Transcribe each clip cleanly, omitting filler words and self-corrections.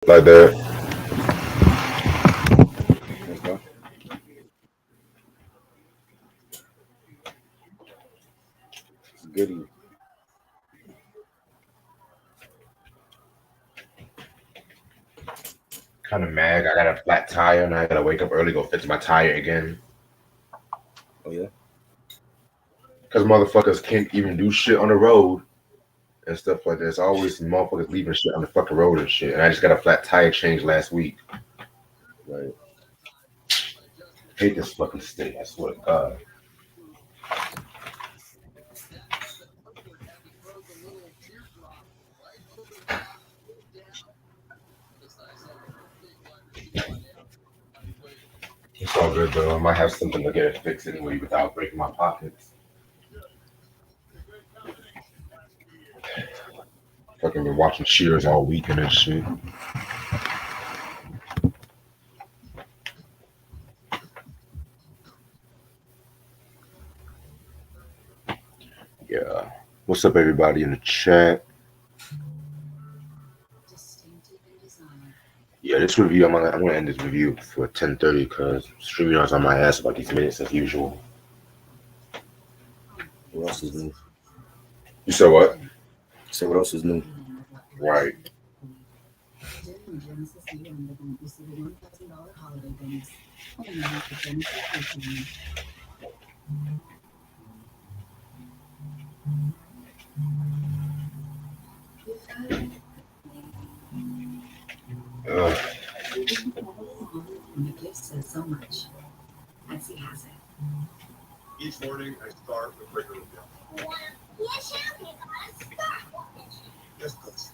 like that. Okay. Goody. Kind of mad. I got a flat tire and I gotta wake up early go fix my tire again. Oh yeah. Cause motherfuckers can't even do shit on the road and stuff like that. It's always motherfuckers leaving shit on the fucking road and shit. And I just got a flat tire change last week. Right. Hate this fucking state. I swear to God. It's all good though. I might have something to get it fixed anyway without breaking my pockets. Fucking been watching Cheers all weekend and shit. Yeah. What's up, everybody in the chat? Yeah, this review, I'm gonna end this review for 10:30 because StreamYard's on my ass about these minutes as usual. What else is new? You said what? So what else is new? Right. Ugh. Each morning, I start with regular meal. Yes, please.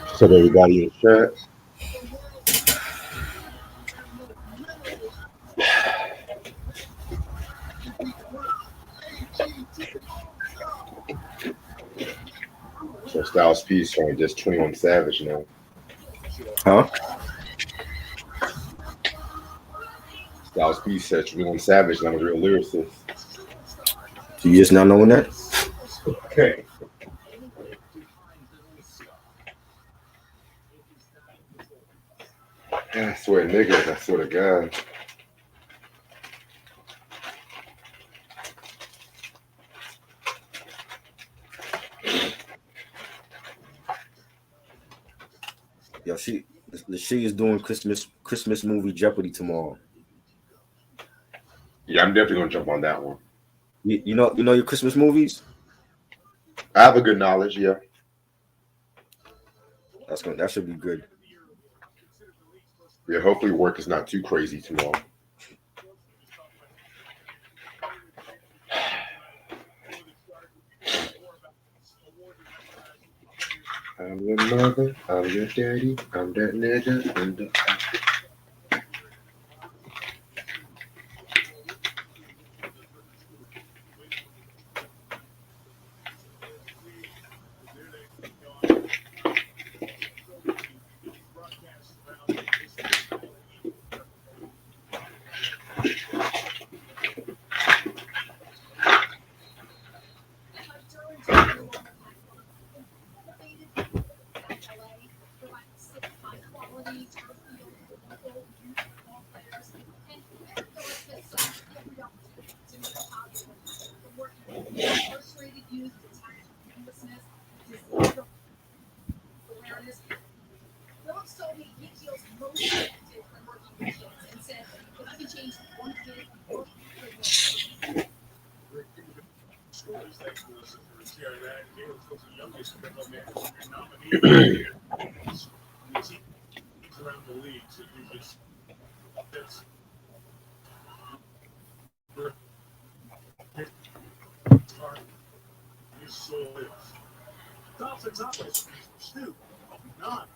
What's up, everybody in the chat? So Styles P trying to just 21 Savage now. Huh? Styles P said 21 Savage not a real lyricist. So you just not knowing that? Okay. I swear niggas, I swear to God. Yo, she is doing Christmas movie Jeopardy tomorrow. Yeah, I'm definitely gonna jump on that one. You know your Christmas movies? I have a good knowledge, yeah. That should be good. Yeah, hopefully work is not too crazy tomorrow. I'm your mother, I'm your daddy, I'm that nigga, and the... Around the league, so you just his soul is. Dolphins Stu, not.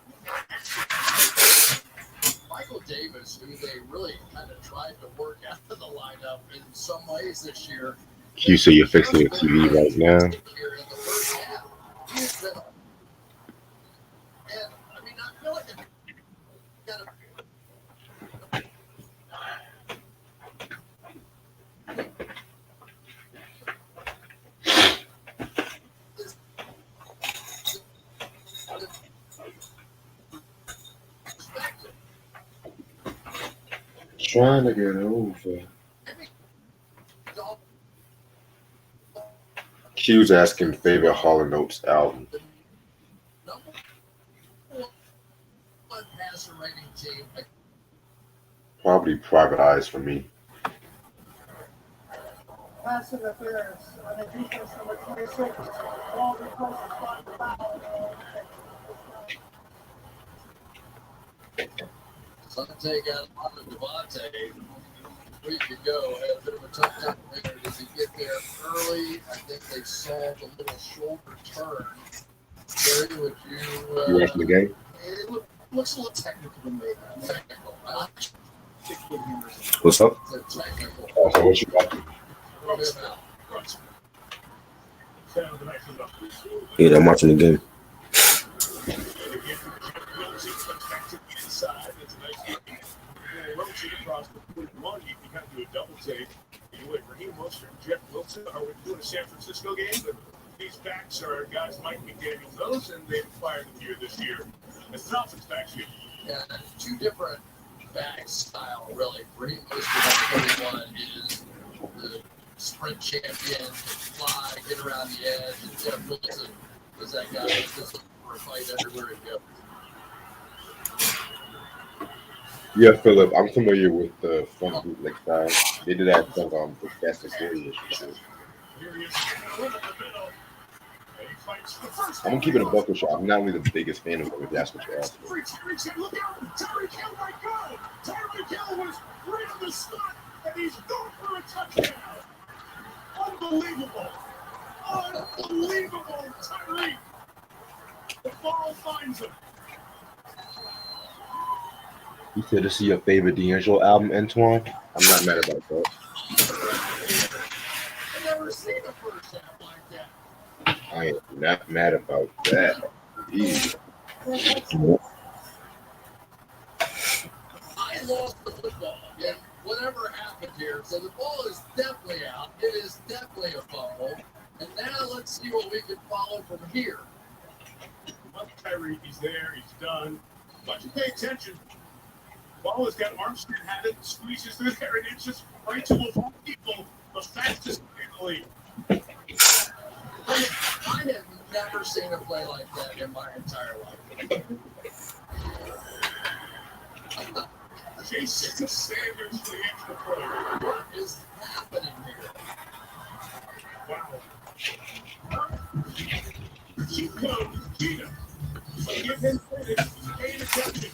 Michael Davis, who they really kind of tried to work out of the lineup in some ways this year. You say you're fixing your TV right now. Here in the first half, he has been, and I mean, I feel like it's got to. Trying to get over. Q's asking favorite Hall & Notes album. Probably Private Eyes for me. Pass interference on the defense number 26. Ball replaces spot foul. Sante got on the Devontae a week ago. Had a bit of a tough time there. Did he get there early? I think they saw the little shoulder turn. Gary, would you? You watching the game? It looks a little technical to me. Technical. I like What's up? the technical. Oh, so what you watching? Yeah, I'm watching the game. Jeff Wilson are doing a San Francisco game, but these backs are guys Mike McDaniel knows, and they've acquired them here this year. It's Dolphins backs here. Yeah, two different back style, really. Raheem Mostert, number 31, is the sprint champion, can fly, get around the edge, and Jeff Wilson was that guy that's just looking for a fight everywhere he goes. Yeah, Philip, I'm familiar with the front bootleg style. They did that song on the Fast and Furious. Here he is, in the middle, and he fights the first. I'm gonna keep it a bucket shot. I'm not really the biggest fan of it, if that's what you're asking. Tyreek Hill, look out! Tyreek Hill might go! Tyreek Hill was right on the spot, and he's going for a touchdown! Unbelievable! Unbelievable, Tyreek! The ball finds him. You said to see your favorite D'Angelo album, Antoine? I'm not mad about that. I've never seen a first half like that. I am not mad about that. Easy. I lost the football. Yeah, whatever happened here. So the ball is definitely out. It is definitely a fumble. And now let's see what we can follow from here. Well, Tyreek, he's there, he's done. But you pay attention. Ball has got Armstead had it, squeezes through there, and it's just right to a full people, the fastest in the league. I have never seen a play like that in my entire life. Jason Sanders for the extra point. What is happening here? Wow. Cheat code, Gina. So give him credit, paying attention.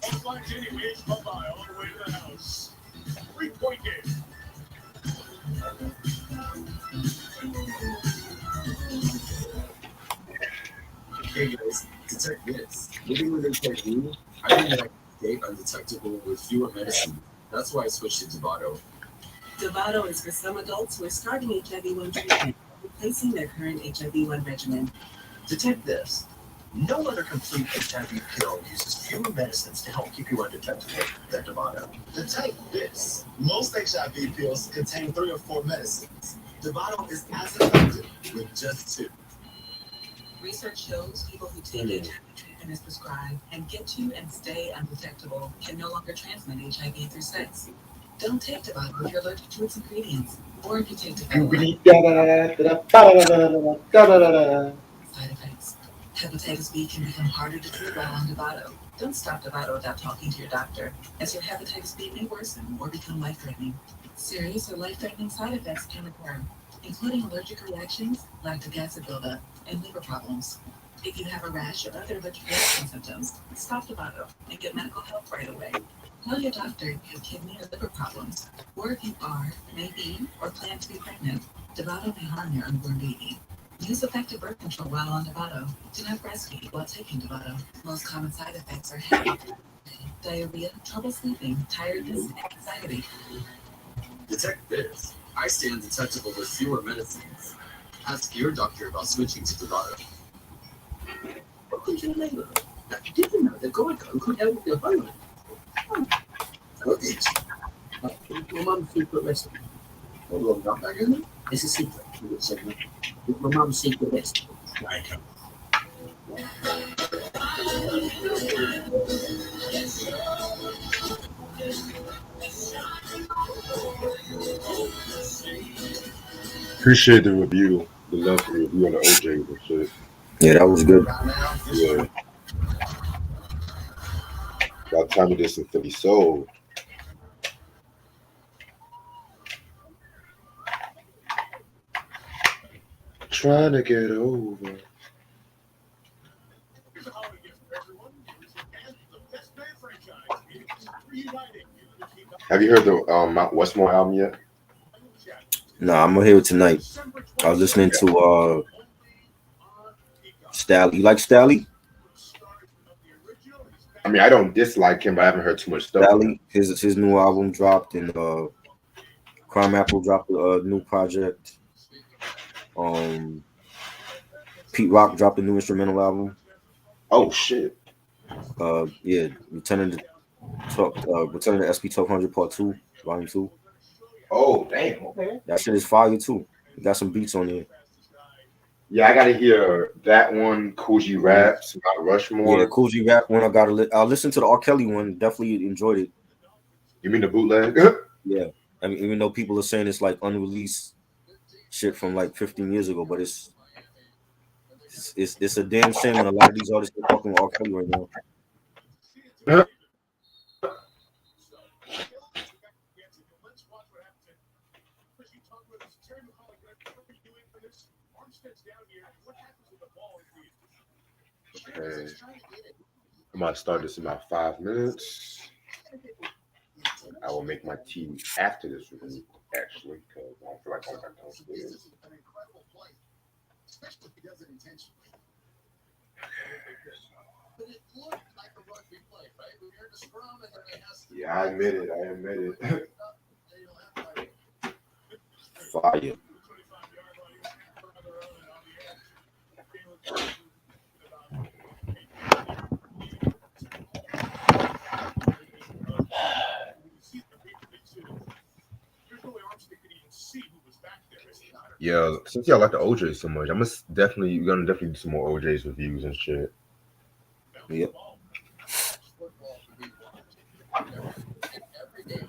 Offline anyways, bye-bye, all the way to the house. 3-point game. Hey guys, detect this. Living with HIV, I think that I can escape undetectable with fewer medicine. That's why I switched to Dovato. Dovato is for some adults who are starting HIV-1 treatment, replacing their current HIV-1 regimen. Detect this. No other complete HIV pill uses fewer medicines to help keep you undetectable than Dovato. Detect this. Most HIV pills contain 3 or 4 medicines. Dovato is as effective with just 2. Research shows people who take HIV treatment as prescribed and get to and stay undetectable can no longer transmit HIV through sex. Don't take Dovato if you're allergic to its ingredients, or if you take Dovato. Side effects. Hepatitis B can become harder to treat while on Dovato. Don't stop Dovato without talking to your doctor, as your hepatitis B may worsen or become life-threatening. Serious or life-threatening side effects can occur, including allergic reactions, lactic acid buildup, and liver problems. If you have a rash or other allergic reaction symptoms, stop Dovato and get medical help right away. Tell your doctor if you have kidney or liver problems, or if you are, may be, or plan to be pregnant. Dovato may harm your unborn baby. Use effective birth control while on Dovato. Do not breastfeed while taking Dovato. Most common side effects are headache, Diarrhea, trouble sleeping, tiredness, anxiety. Detect this. I stay undetectable with fewer medicines. Ask your doctor about switching to Dovato. Welcome to the neighborhood. Now, did you know that going home could help with your bone? Look at it. My mum's secret recipe. Hold on, not back in there? It's a secret. My mum's secret recipe. Right. Appreciate the review, the love for the review on the OJ and shit. Yeah, that was good. Yeah. By the time this is to be sold. Trying to get over. Here's a holiday gift for everyone. And the best band franchise is reuniting. Have you heard the Mount Westmore album yet? Nah, I'm gonna hear it tonight. I was listening to Stally. You like Stally? I mean, I don't dislike him, but I haven't heard too much stuff. Stally, his new album dropped, and Crime Apple dropped a new project. Pete Rock dropped a new instrumental album. Oh shit. Yeah, Returning to SP 1200 Part 2, Volume 2. Oh damn. Okay. That shit is fire too. You got some beats on there. Yeah, I gotta hear that one. Coogee Raps, Mount Rushmore. Yeah, Coogee Rap one. I'll listen to the R. Kelly one. Definitely enjoyed it. You mean the bootleg? Yeah, I mean, even though people are saying it's like unreleased shit from like 15 years ago, but it's a damn shame when a lot of these artists are talking R. Kelly right now. Okay. I'm gonna start this in about 5 minutes. I will make my tea after this review, actually, because I don't feel like going back downstairs. Yeah, I admit it. Fire. Yeah, since y'all like the OJ so much, we're gonna definitely do some more OJ's reviews and shit. Yep.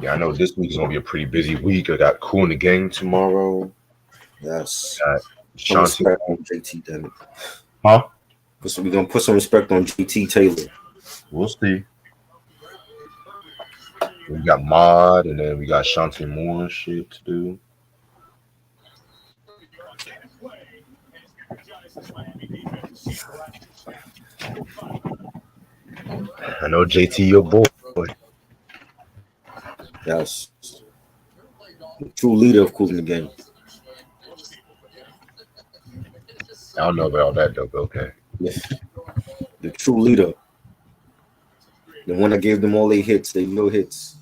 Yeah, I know this week is gonna be a pretty busy week. I got Cool in the Gang tomorrow. Yes. Some respect on JT, damn it. Huh? We're gonna put some respect on JT Taylor. We'll see. We got Mod, and then we got Shantae Moore and shit to do. I know JT, your boy. Yes. The true leader of Cool in the Game. I don't know about all that though, but okay. Yeah. The true leader. The one that gave them all their hits, they no hits.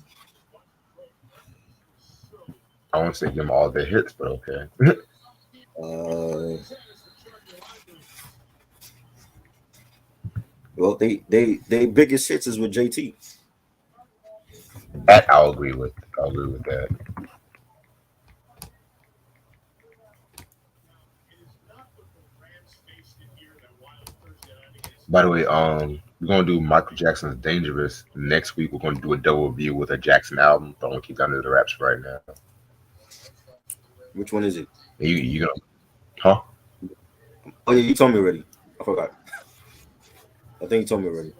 I won't say give them all their hits, but okay. Well, they biggest hits is with JT. That I'll agree with that. By the way, we're gonna do Michael Jackson's "Dangerous" next week. We're gonna do a double review with a Jackson album. Don't keep that under the wraps right now. Which one is it? You gonna, huh? Oh yeah, you told me already. I forgot. I think you told me already.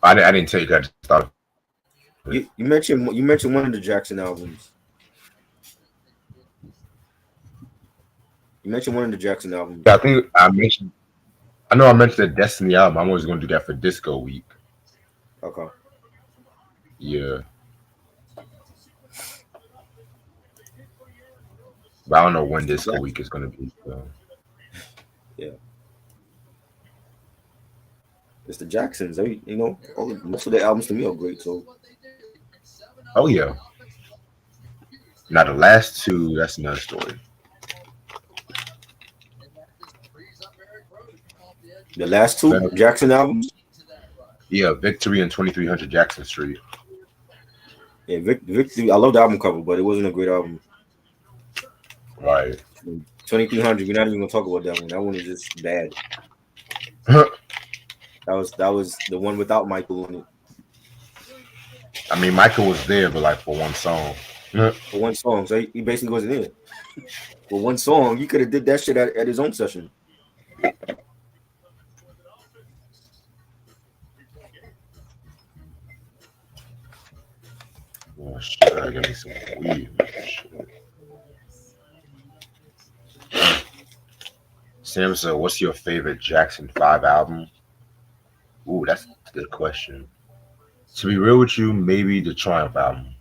I didn't tell you. I just thought. You mentioned one of the Jackson albums. You mentioned one of the Jackson albums. Yeah, I think I mentioned. I know I mentioned the Destiny album. I'm always going to do that for Disco Week. Okay. Yeah. But I don't know when Disco Week is going to be. So. Yeah. It's the Jacksons. Most of their albums to me are great. So Oh yeah. Now the last two, that's another story. the last two Better- Jackson albums, Yeah, Victory and 2300 Jackson Street. yeah, Victory. I love the album cover, but it wasn't a great album. Right. 2300. We're not even gonna talk about that one. That one is just bad. That was the one without Michael in it. I mean, Michael was there, but like for one song. For one song, so he basically wasn't in it. For one song, he could have did that shit at his own session. Oh shit, I gotta give me some weed. Shit. Sam said, what's your favorite Jackson 5 album? Ooh, that's a good question. To be real with you, maybe the Triumph album.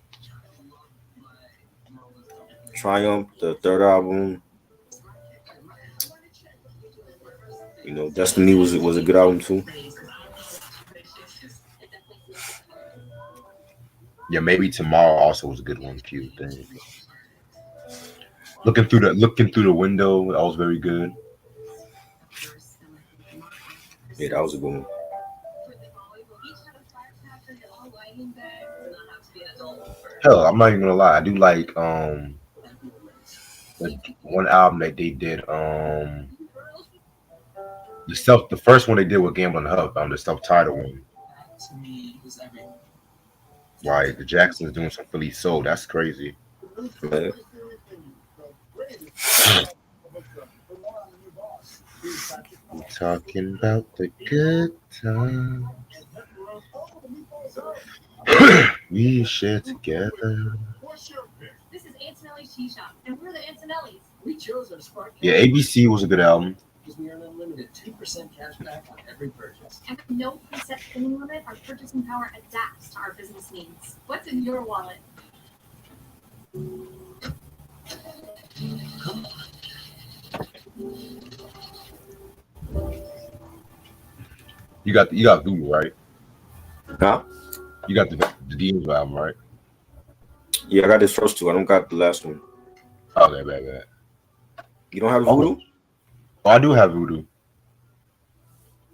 Triumph, the third album. Destiny was a good album too. Yeah, maybe Tomorrow also was a good one too. Thing. Looking through the window, that was very good. Yeah, that was a good one. Hell, I'm not even gonna lie. I do like the one album that they did the first one they did with Gambling Hub, the self-titled one. Right, the Jacksons doing some Philly soul. That's crazy. Man. We talking about the good times we share together. This is Antonelli's Tea Shop, and we're the Antonellis. We chose our Spark Yeah, ABC was a good album. because we earn unlimited 2% cash back on every purchase. And with no preset spending limit, our purchasing power adapts to our business needs. What's in your wallet? You got VooDoo, right? Huh? You got the D'Angelo album, right? Yeah, I got this first two. I don't got the last one. Okay, bad. You don't have Oh. VooDoo? Oh, I do have VooDoo.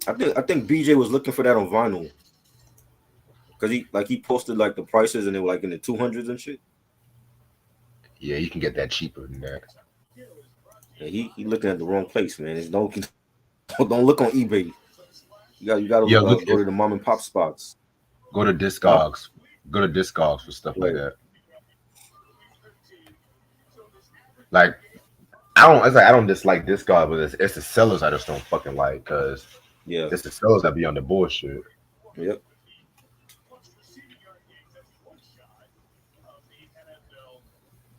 I think BJ was looking for that on vinyl. Cause he posted like the prices and they were like in the 200s and shit. Yeah, you can get that cheaper than that. Yeah, he looking at the wrong place, man. Don't look on eBay. You gotta Yeah, go to the mom and pop spots. Go to Discogs. Go to Discogs for stuff like that. Like I don't dislike Discogs, but it's the sellers I just don't fucking like, cause Yeah. it's the sellers that be on the bullshit. Yep.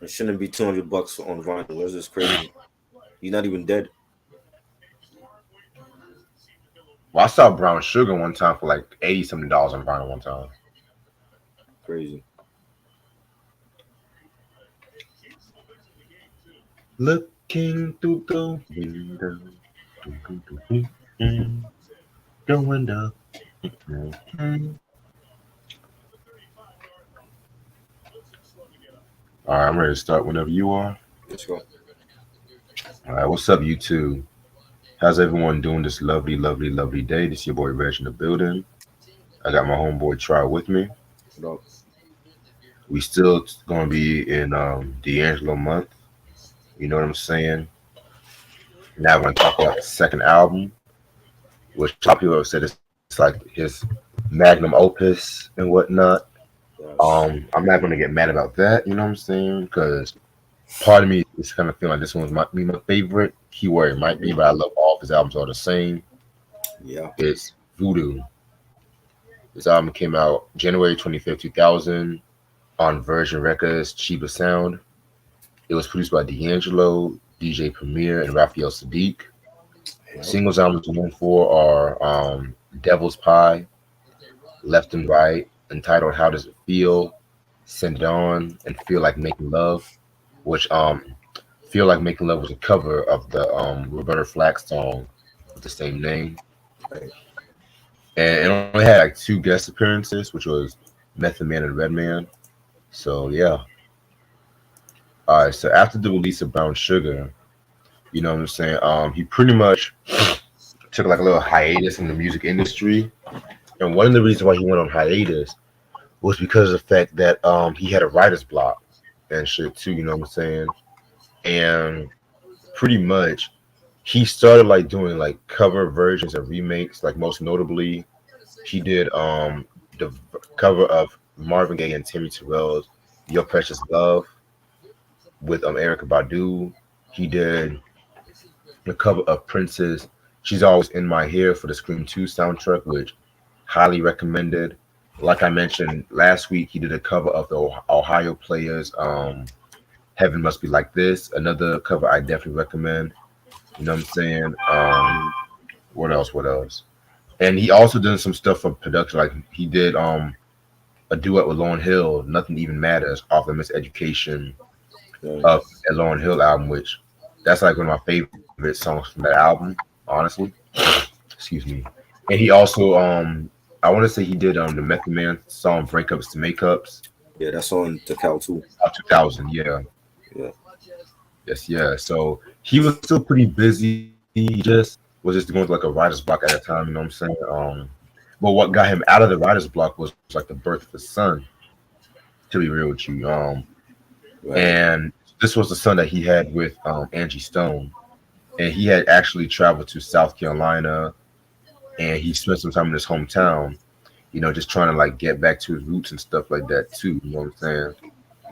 It shouldn't be $200 on vinyl. That's just crazy. He's not even dead. Well, I saw Brown Sugar one time for like $80-something on vinyl one time. Crazy. Looking through the window. The window. All right, I'm ready to start whenever you are. Let's go. All right, what's up, YouTube? How's everyone doing this lovely, lovely, lovely day? This is your boy Reg in the building. I got my homeboy Try with me. What up? We still gonna be in D'Angelo month. You know what I'm saying? Now we're gonna talk about the second album, which a lot of people have said it's like his magnum opus and whatnot. Yes. I'm not gonna get mad about that, you know what I'm saying? Because part of me is kind of feeling like this one's my favorite. Keyword it might be, but I love all of his albums are the same. Yeah. It's VooDoo. This album came out January 25th, 2000 on Virgin Records, Chiba Sound. It was produced by D'Angelo, DJ Premier, and Raphael Sadiq. Singles albums known for are Devil's Pie, Left and Right, entitled How Does It Feel, Send It On, and Feel Like Making Love, which Feel Like Making Love was a cover of the Roberta Flack song with the same name. and it only had like 2 guest appearances, which was Method Man and Redman. So yeah. All right. So after the release of Brown Sugar, you know what I'm saying? He pretty much took like a little hiatus in the music industry, and one of the reasons why he went on hiatus was because of the fact that he had a writer's block and shit too. You know what I'm saying? And pretty much he started like doing like cover versions and remakes. Like most notably, he did the cover of Marvin Gaye and Timmy Terrell's "Your Precious Love" with Erica Badu. He did the cover of Prince's "She's Always in My Hair" for the Scream 2 soundtrack, which highly recommended. Like I mentioned last week, he did a cover of the Ohio Players "Heaven Must Be Like This," another cover I definitely recommend. You know what I'm saying? What else? What else? And he also did some stuff for production. Like he did a duet with Lauryn Hill, "Nothing Even Matters," off the Miseducation of a Lauryn Hill album, which that's like one of my favorite songs from that album, honestly. Excuse me. And he also I want to say he did the Method Man song "Breakups to Makeups." Yeah, that's on the Cal too. 2000, yeah. Yeah. Yes, yeah. So he was still pretty busy. He just was just going through like a writer's block at that time, you know what I'm saying? But what got him out of the writer's block was like the birth of his son, to be real with you. Right. And this was the son that he had with Angie Stone. And he had actually traveled to South Carolina and he spent some time in his hometown, you know, just trying to like get back to his roots and stuff like that too, you know what I'm saying?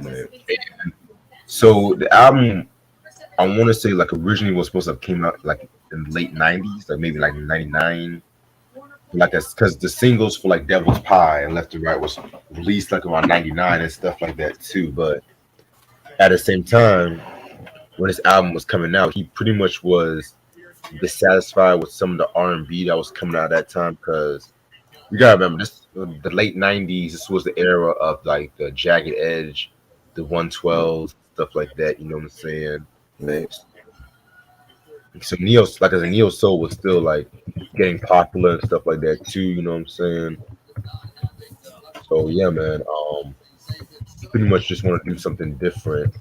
Right. So the album I want to say like originally was supposed to have came out like in the late '90s, like maybe like '99, like because the singles for like Devil's Pie and Left and Right was released like around '99 and stuff like that too. But at the same time, when this album was coming out, he pretty much was dissatisfied with some of the R&B that was coming out at that time because you gotta remember this the late '90s. This was the era of like the Jagged Edge, the 112 stuff like that. You know what I'm saying? Right. So neo, like as a neo soul, was still like getting popular and stuff like that too. You know what I'm saying? So yeah, man. Pretty much just want to do something different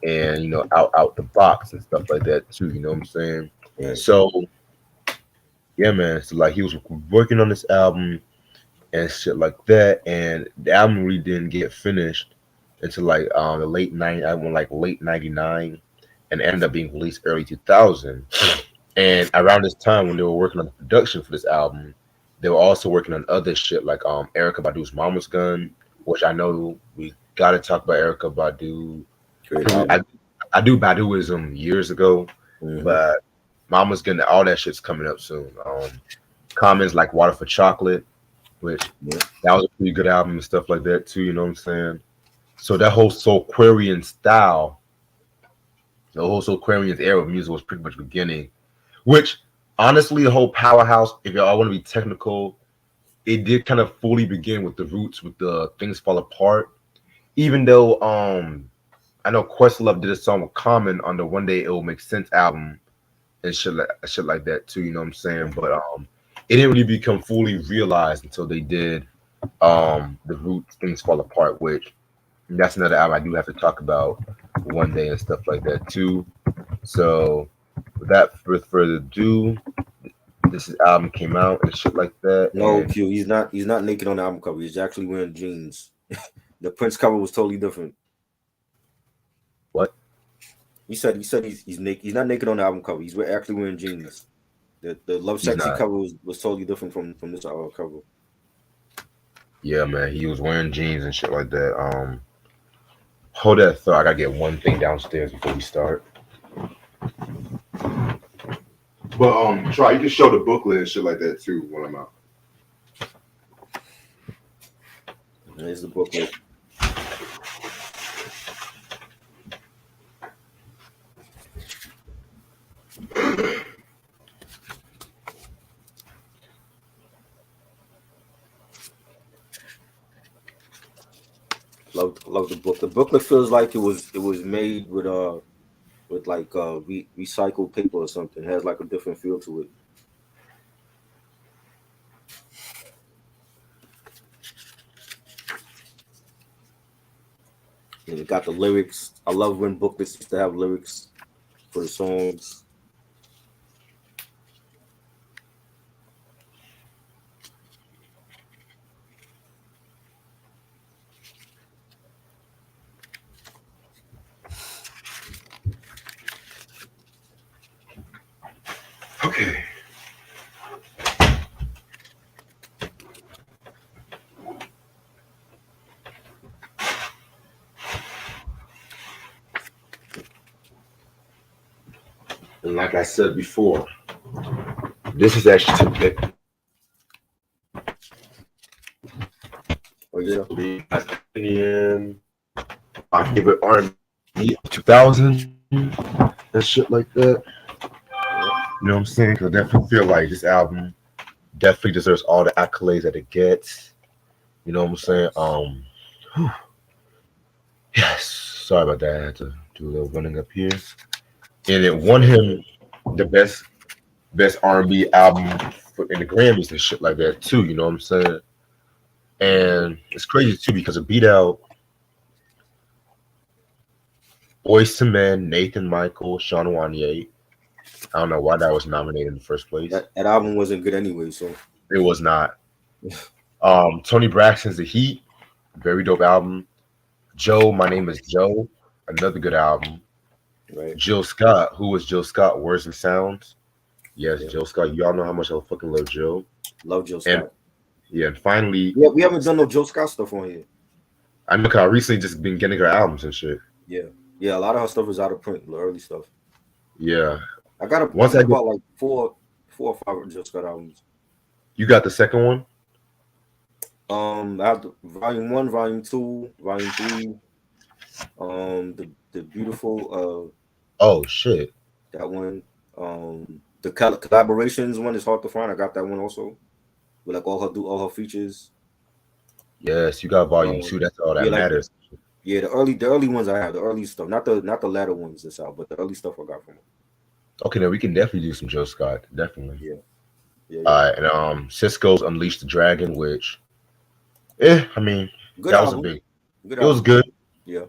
and out the box and stuff like that too. You know what I'm saying? Right. So yeah, man. So like he was working on this album and shit like that, and the album really didn't get finished until like the late I went like late '99, and ended up being released early 2000. And around this time when they were working on the production for this album, they were also working on other shit like Erica Badu's Mama's Gun, which I know we gotta talk about Erica Badu. Great album. I do Baduism years ago, Mhm. but Mama's Gun, all that shit's coming up soon. Commons like Water for Chocolate, which Yeah. that was a pretty good album and stuff like that too. You know what I'm saying? So that whole Soulquarian style, the whole Soulquarians era of music was pretty much beginning. Which honestly, the whole powerhouse, if y'all want to be technical, it did kind of fully begin with the Roots, with the Things Fall Apart. Even though I know Questlove did a song with Common on the One Day It Will Make Sense album and shit like that too. You know what I'm saying? But it didn't really become fully realized until they did the Roots Things Fall Apart, which that's another album I do have to talk about one day and stuff like that too. So without further ado, this album came out and shit like that. No, and Q. He's not naked on the album cover. He's actually wearing jeans. The Prince cover was totally different. What? He said he's naked. He's not naked on the album cover. He's actually wearing jeans. The Love Sexy not. cover was totally different from this cover. Yeah, man, he was wearing jeans and shit like that. Hold that thought. I gotta get one thing downstairs before we start. But try you can show the booklet and shit like that too when I'm out. There's the booklet. Love the book. The booklet feels like it was made with like recycled paper or something. It has like a different feel to it. And it got the lyrics. I love when booklets used to have lyrics for the songs. Okay. And like I said before, this is actually Oh yeah, in my favorite R&B 2000 and shit like that. You know what I'm saying? Because I definitely feel like this album definitely deserves all the accolades that it gets. You know what I'm saying? Whew. Yes. Sorry about that. I had to do a little running up here. And it won him the best R&B album in the Grammys and shit like that too. You know what I'm saying? And it's crazy too because it beat out Boyz II Men, Nathan Michael, Sean Wanier. I don't know why that was nominated in the first place. that album wasn't good anyway. So It was not. Tony Braxton's The Heat, very dope album. Joe, My Name is Joe, another good album. right, Jill Scott, who was Jill Scott? Words and Sounds. Yes, yeah. Jill Scott. Y'all know how much I fucking love Jill. Love Jill And Scott. yeah, and finally, Yeah, we haven't done no Jill Scott stuff on here. I know 'cause I recently just been getting her albums and shit. Yeah, yeah. A lot of her stuff is out of print. The early stuff. Yeah. I got Once I get, about like four or five Jill Scott albums. you got the second one? I have the volume 1, volume 2, volume 3. The beautiful Oh shit. that one. The collaborations one is hard to find. I got that one also. With like all her features. Yes, you got volume 2. That's all that Yeah, like matters. yeah, the early ones I have, the early stuff, not the latter ones that's out, but the early stuff I got from her. Okay, then we can definitely do some Jill Scott. Definitely. Yeah. Yeah. All right, and Cisco's Unleash the Dragon, which, I mean, Good that album. was a big. Good It was album. good. Yeah.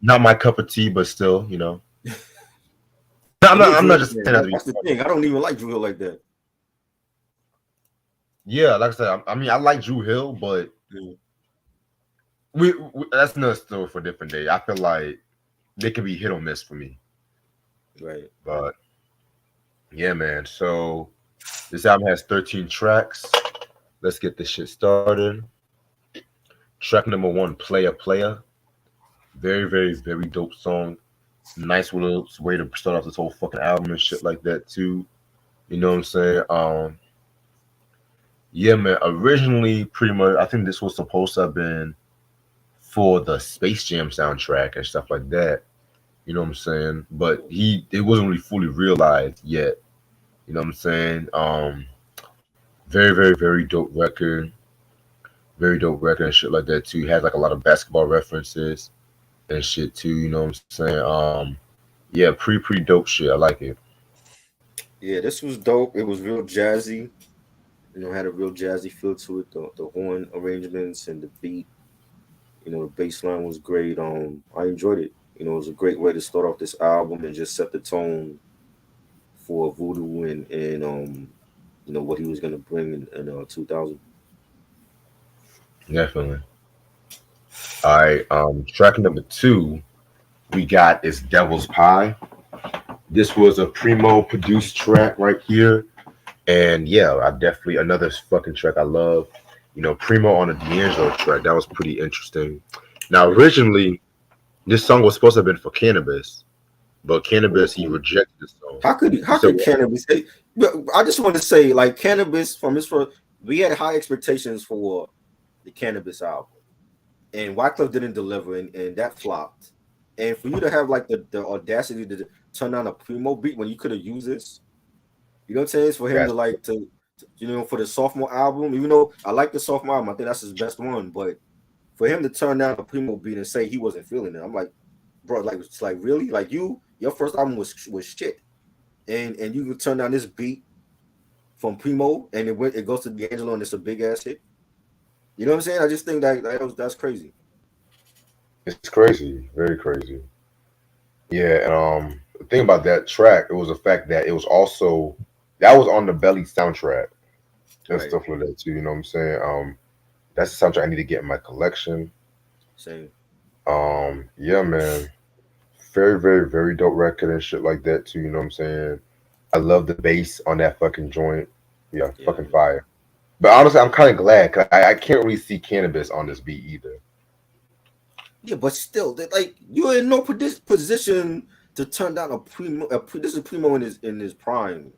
Not my cup of tea, but still, you know. I'm not just saying that to be That's the funny. thing. I don't even like Drew Hill like that. Yeah, like I said, I mean, I like Drew Hill, but we that's another story for a different day. I feel like they can be hit or miss for me. Right. But yeah, man. So this album has 13 tracks. Let's get this shit started. Track number 1, Player Player. Very, very, very dope song. Nice little way to start off this whole fucking album and shit like that too. You know what I'm saying? Yeah, man. Originally, pretty much, I think this was supposed to have been for the Space Jam soundtrack and stuff like that. You know what I'm saying? But it wasn't really fully realized yet. You know what I'm saying? Very, very, very dope record. Very dope record and shit like that too. It had like a lot of basketball references and shit too. You know what I'm saying? Yeah, pretty dope shit. I like it. Yeah, this was dope. It was real jazzy. You know, had a real jazzy feel to it. The horn arrangements and the beat. You know, the bass line was great. I enjoyed it. You know, it was a great way to start off this album and just set the tone for VooDoo and you know what he was gonna bring in 2000. Definitely. All right. Track number 2 we got is Devil's Pie. This was a Primo produced track right here. And yeah, I definitely another fucking track I love. You know, Primo on a D'Angelo track. That was pretty interesting. Now, originally, this song was supposed to have been for Cannabis, but Cannabis he rejected the song. How could Cannabis? I just want to say, like Cannabis from his first, we had high expectations for the Cannabis album, and Wyclef didn't deliver, and that flopped. And for you to have like the audacity to turn on a Primo beat when you could have used this, you know what I'm saying? It's for him to you know, for the sophomore album, even though I like the sophomore album, I think that's his best one, but for him to turn down a Primo beat and say he wasn't feeling it, I'm like, bro, like it's like really, like your first album was shit, and you can turn down this beat from Primo and it goes to D'Angelo and it's a big ass hit. You know what I'm saying? I just think that's crazy. It's crazy, very crazy. Yeah, and the thing about that track, it was the fact that it was also that was on the Belly soundtrack and Right. stuff like that too. You know what I'm saying? That's the soundtrack I need to get in my collection. Same. Yeah, man, very, very, very dope record and shit like that too. You know what I'm saying? I love the bass on that fucking joint. Yeah, Yeah, fucking man. fire. But honestly, I'm kind of glad because I can't really see cannabis on this beat either. Yeah, but still, like you're in no position to turn down a primo. This is primo in his prime.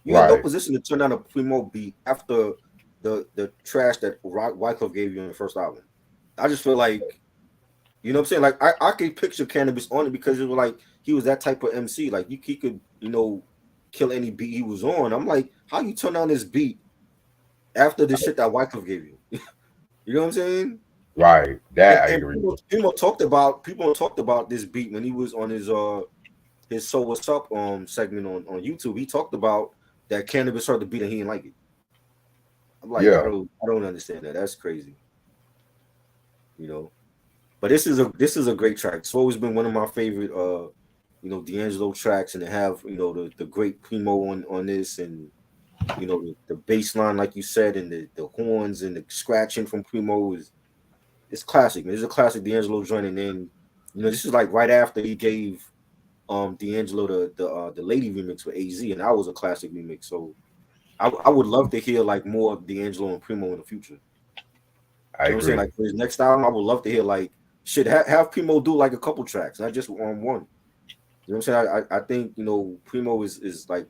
You're in no Right, position to turn down a primo beat after the trash that Wyclef gave you in the first album. I just feel like you know what I'm saying. Like I could picture cannabis on it because it was like he was that type of MC. Like he could kill any beat he was on. I'm like, how you turn down this beat after the shit that Wyclef gave you? You know what I'm saying? right. And, That I and agree people, with. people talked about this beat when he was on his So What's Up segment on YouTube. He talked about that cannabis heard the beat and he didn't like it. I'm like, Yeah, I don't understand that. That's crazy, you know. But this is a great track. It's always been one of my favorite D'Angelo tracks, and to have the great Primo on this, and the bass line like you said, and the horns and the scratching from Primo is it's classic, man. It's a classic D'Angelo joint, and then this is like right after he gave D'Angelo the lady remix with AZ, and that was a classic remix. So I would love to hear like more of D'Angelo and Primo in the future. I You know what I'm saying? agree. Like for his next album, I would love to hear like shit have Primo do like a couple tracks, not just on one. You know what I'm saying? I think Primo is like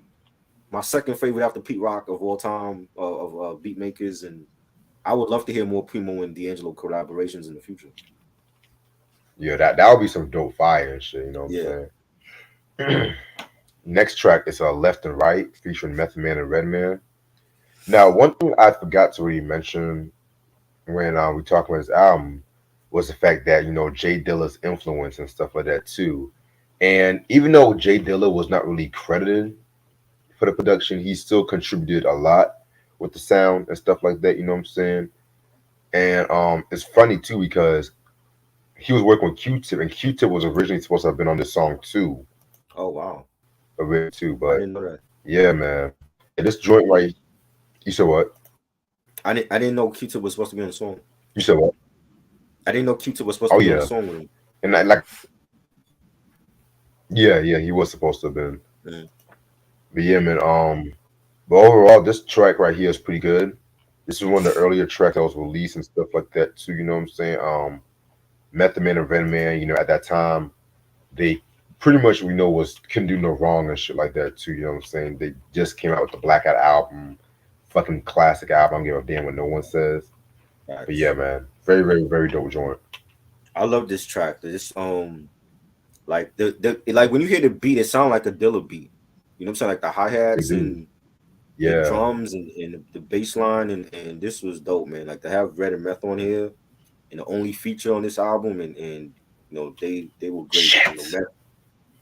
my second favorite after Pete Rock of all time of beat makers, and I would love to hear more Primo and D'Angelo collaborations in the future. Yeah, that would be some dope fire and shit. You know Yeah. what I'm saying? Next track is Left and Right featuring Method Man and Redman. Now, one thing I forgot to really mention when we talked about his album was the fact that Jay Dilla's influence and stuff like that too. And even though Jay Dilla was not really credited for the production, he still contributed a lot with the sound and stuff like that. You know what I'm saying? And it's funny too because he was working with Q-Tip, and Q-Tip was originally supposed to have been on this song too, Oh wow. too. I But didn't know that. yeah, man, yeah, this joint right. You said what? I didn't know Q-Tip was supposed to be on the song. You said what? I didn't know Q-Tip was supposed Oh to be on the yeah, song with him. and like yeah, yeah, he was supposed to have been. Mm. But yeah, man. But overall, this track right here is pretty good. This is one of the earlier tracks that was released and stuff like that too. You know what I'm saying? Method Man and Venom Man. At that time, they pretty much we know was couldn't do no wrong and shit like that too. You know what I'm saying? They just came out with the Blackout album, fucking classic album. I don't give a damn what no one says. But Facts. yeah, man, very, very, very dope joint. I love this track. This like like when you hear the beat, it sounds like a Dilla beat. You know what I'm saying? Like the hi It hats do. and the Yeah, drums and the bass line, and this was dope, man. Like to have Red and Meth on here and the only feature on this album, and they were great. shit.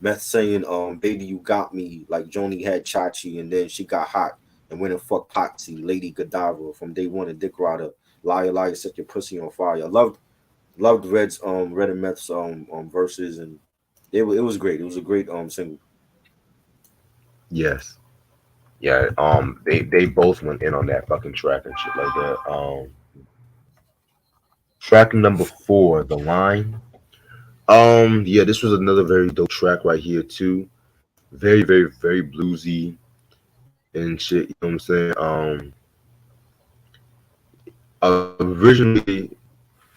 Meth saying baby you got me like Joni had Chachi, and then she got hot and went and fucked Potsy, Lady Godiva from day one, and Dick Rider, liar liar set your pussy on fire. I loved Red and Meth's verses, and it was great. It was a great single. Yes. Yeah. They both went in on that fucking track and shit like that. Track number 4, The Line. Yeah, this was another very dope track right here too. Very, very, very bluesy and shit. You know what I'm saying? Originally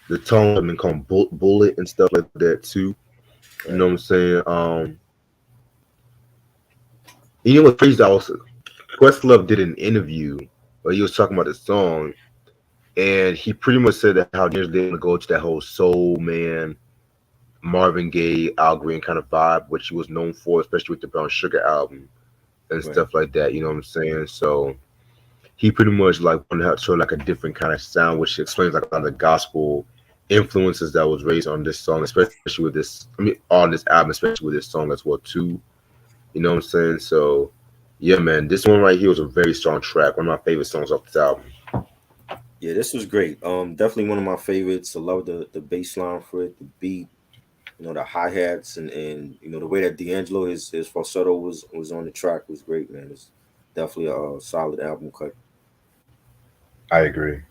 the tone had been called Bullet and stuff like that too. You know Right. what I'm saying? You know what crazy? Also, Questlove did an interview where he was talking about the song, and he pretty much said that how they're going to go to that whole soul man, Marvin Gaye, Al Green kind of vibe, which he was known for, especially with the Brown Sugar album and Right. stuff like that. You know what I'm saying? So he pretty much like wanted to show like a different kind of sound, which explains like a lot of the gospel influences that was raised on this song, especially with this. I mean, on this album, especially with this song as well too. You know what I'm saying? So yeah, man, this one right here was a very strong track. One of my favorite songs off this album. Yeah, this was great. Definitely one of my favorites. I love the bass line for it, the beat. The hi-hats and the way that D'Angelo his falsetto was on the track was great, man. It's definitely a solid album cut. I agree.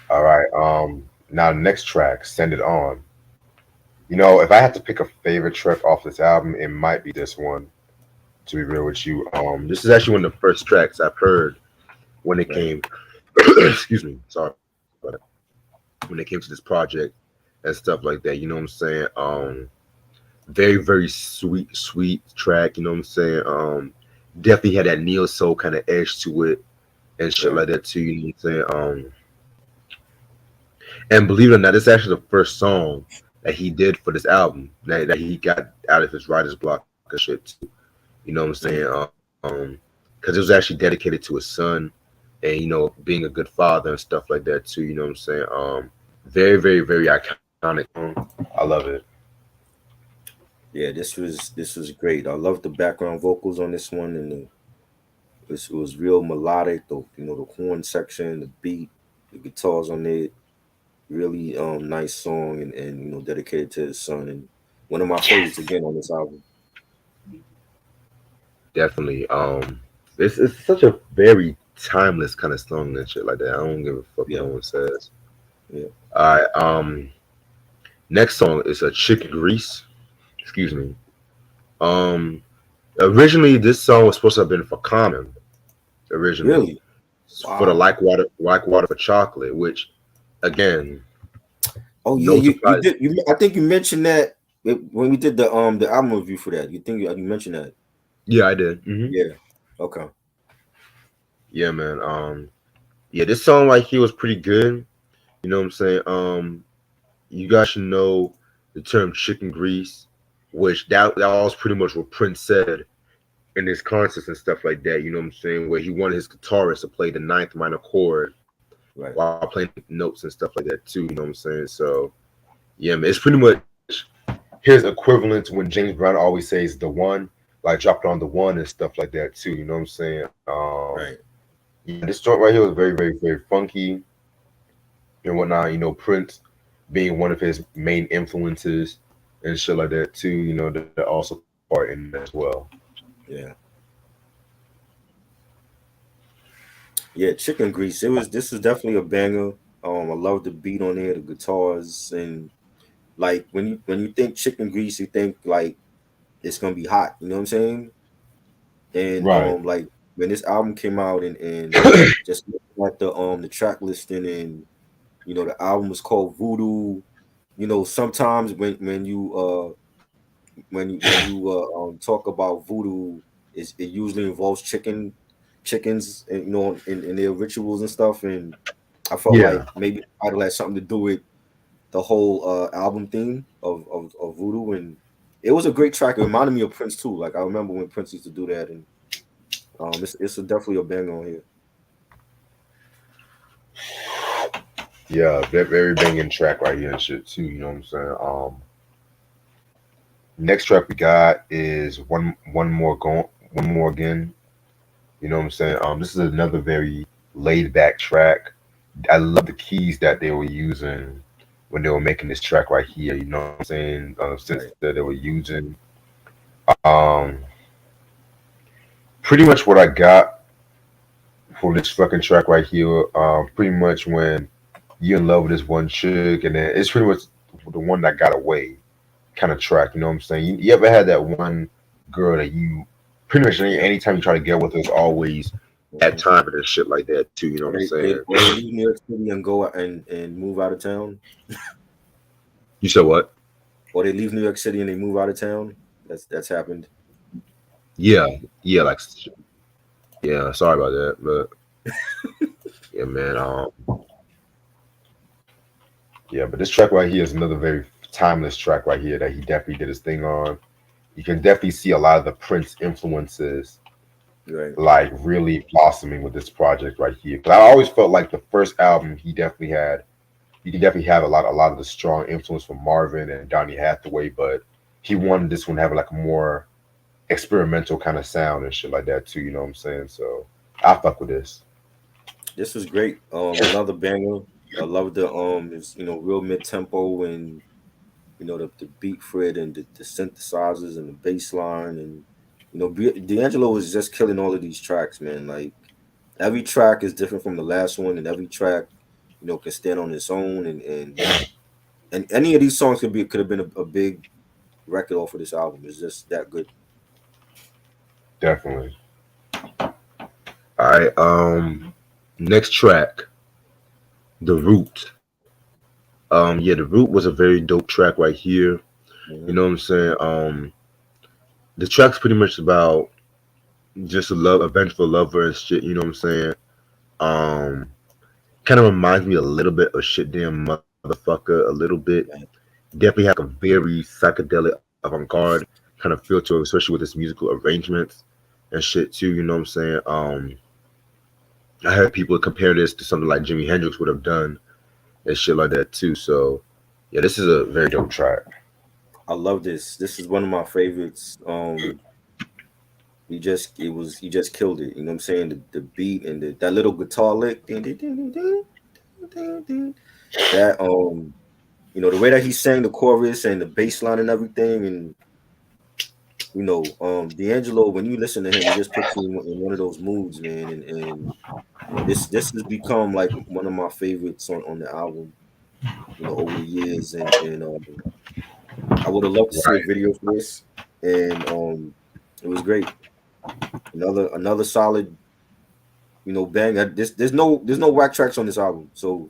All right. Now next track, Send It On. If I had to pick a favorite track off this album, it might be this one. To be real with you, this is actually one of the first tracks I've heard when it Right. came. Excuse me. Sorry about it. When it came to this project and stuff like that. You know what I'm saying? Very very sweet track. You know what I'm saying? Definitely had that neo soul kind of edge to it and shit Right. like that too. You know what I'm saying? And believe it or not, this is actually the first song that he did for this album that he got out of his writer's block and shit too. You know what I'm saying? Mm. Because it was actually dedicated to his son and being a good father and stuff like that too. You know what I'm saying? Very very very iconic. I love it. Yeah, this was great. I love the background vocals on this one, and it was real melodic. The horn section, the beat, the guitars on it. Really nice song, and dedicated to his son, and one of my favorites again on this album. Definitely. It's such a very timeless kind of song and shit like that. I don't give a fuck what Yeah, no one says. yeah, All right. Next song is a Chicken Grease. Excuse me. Um, Originally this song was supposed to have been for Common. Originally, really. for the Wow. like water for chocolate, which again, Oh yeah, no you surprise. did. I think you mentioned that when we did the album review for that. You mentioned that? Yeah, I did. Yeah. Okay. Yeah, man. Yeah, this song right here was pretty good. You know what I'm saying? You guys should know the term chicken grease, which that was pretty much what Prince said in his concerts and stuff like that. You know what I'm saying? Where he wanted his guitarist to play the ninth minor chord Right. while playing notes and stuff like that too. You know what I'm saying? So yeah, man, it's pretty much his equivalent to when James Brown always says the one, like dropped on the one and stuff like that too. You know what I'm saying? Right. Yeah, this joint right here was very, very, very funky and whatnot. Prince being one of his main influences and shit like that too. That also part in that as well. Yeah. Yeah. Chicken Grease. This was definitely a banger. I love the beat on there, the guitars, and like when you think Chicken Grease, you think like it's gonna be hot. You know what I'm saying? And Right. like when this album came out, and just looking at the track listing, and the album was called Voodoo. Sometimes when you talk about voodoo, it usually involves chickens, and, in their rituals and stuff. And I felt Yeah. like maybe the title had something to do with the whole album theme of voodoo, and it was a great track. It reminded me of Prince too. Like I remember when Prince used to do that, and definitely a banger on here. Yeah, very banging track right here and shit too. You know what I'm saying? Next track we got is one more again. You know what I'm saying? This is another very laid back track. I love the keys that they were using when they were making this track right here. You know what I'm saying? Since Right. that they were using, um, pretty much what I got for this fucking track right here. Pretty much when you're in love with this one chick, and then it's pretty much the one that got away kind of track. You know what I'm saying? You ever had that one girl that you pretty much anytime you try to get with her, it's always that Mhm. time for this shit like that too. You know what I'm saying? Or they leave New York City and go and move out of town, You said what? or they leave New York City and they move out of town. That's happened. Yeah, yeah, like yeah. Sorry about that, but yeah, man. Yeah, but this track right here is another very timeless track right here that he definitely did his thing on. You can definitely see a lot of the Prince influences Right. like really blossoming with this project right here. But I always felt like the first album he definitely had, you can definitely have a lot of the strong influence from Marvin and Donny Hathaway, but he wanted this one to have like a more experimental kind of sound and shit like that too. You know what I'm saying? So I fuck with this. This was great. Another banger. I love the it's real mid tempo, and the beat for it and the synthesizers and the bass line and D'Angelo is just killing all of these tracks, man. Like every track is different from the last one, and every track, can stand on its own, and any of these songs could have been a big record off of this album. It's just that good. Definitely. All right. Next track, The Root. Yeah, The Root was a very dope track right here. You know what I'm saying? The track's pretty much about just a vengeful lover and shit. You know what I'm saying? Kind of reminds me a little bit of Shit Damn Motherfucker, a little bit. Definitely have a very psychedelic, avant-garde kind of feel to it, especially with its musical arrangements and shit too. You know what I'm saying? I heard people compare this to something like Jimi Hendrix would have done and shit like that too. So yeah, this is a very dope track. I love this. This is one of my favorites. He just killed it. You know what I'm saying? The beat and that little guitar lick. That the way that he sang the chorus and the bass line and everything, and D'Angelo, when you listen to him, he just puts you in one of those moods, man. And this has become like one of my favorites on the album, over the years. And I would have loved to see a video for this, and it was great. Another solid, bang. There's no whack tracks on this album. So,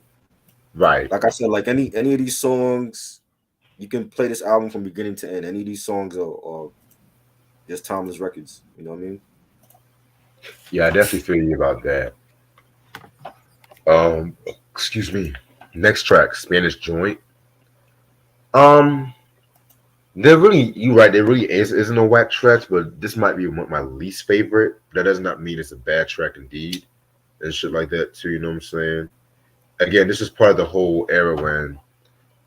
right, like I said, like any of these songs, you can play this album from beginning to end. Any of these songs are just timeless records. You know what I mean? Yeah, I definitely feel you about that. Excuse me. Next track, Spanish Joint. There really, you right. There really isn't no whack tracks, but this might be my least favorite. That does not mean it's a bad track indeed, and shit like that too. You know what I'm saying? Again, this is part of the whole era when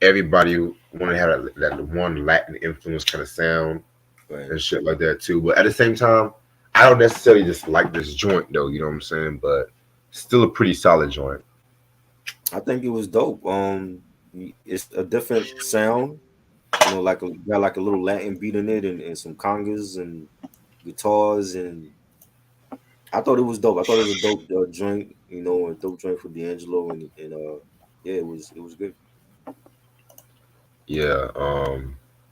everybody wanted to have that one Latin influence kind of sound and shit like that too. But at the same time, I don't necessarily just like this joint though. You know what I'm saying? But still a pretty solid joint. I think it was dope. It's a different sound. Got like a little Latin beat in it and some congas and guitars, and I thought it was dope. I thought it was a dope joint, a dope joint for D'Angelo, and yeah, it was good. Yeah,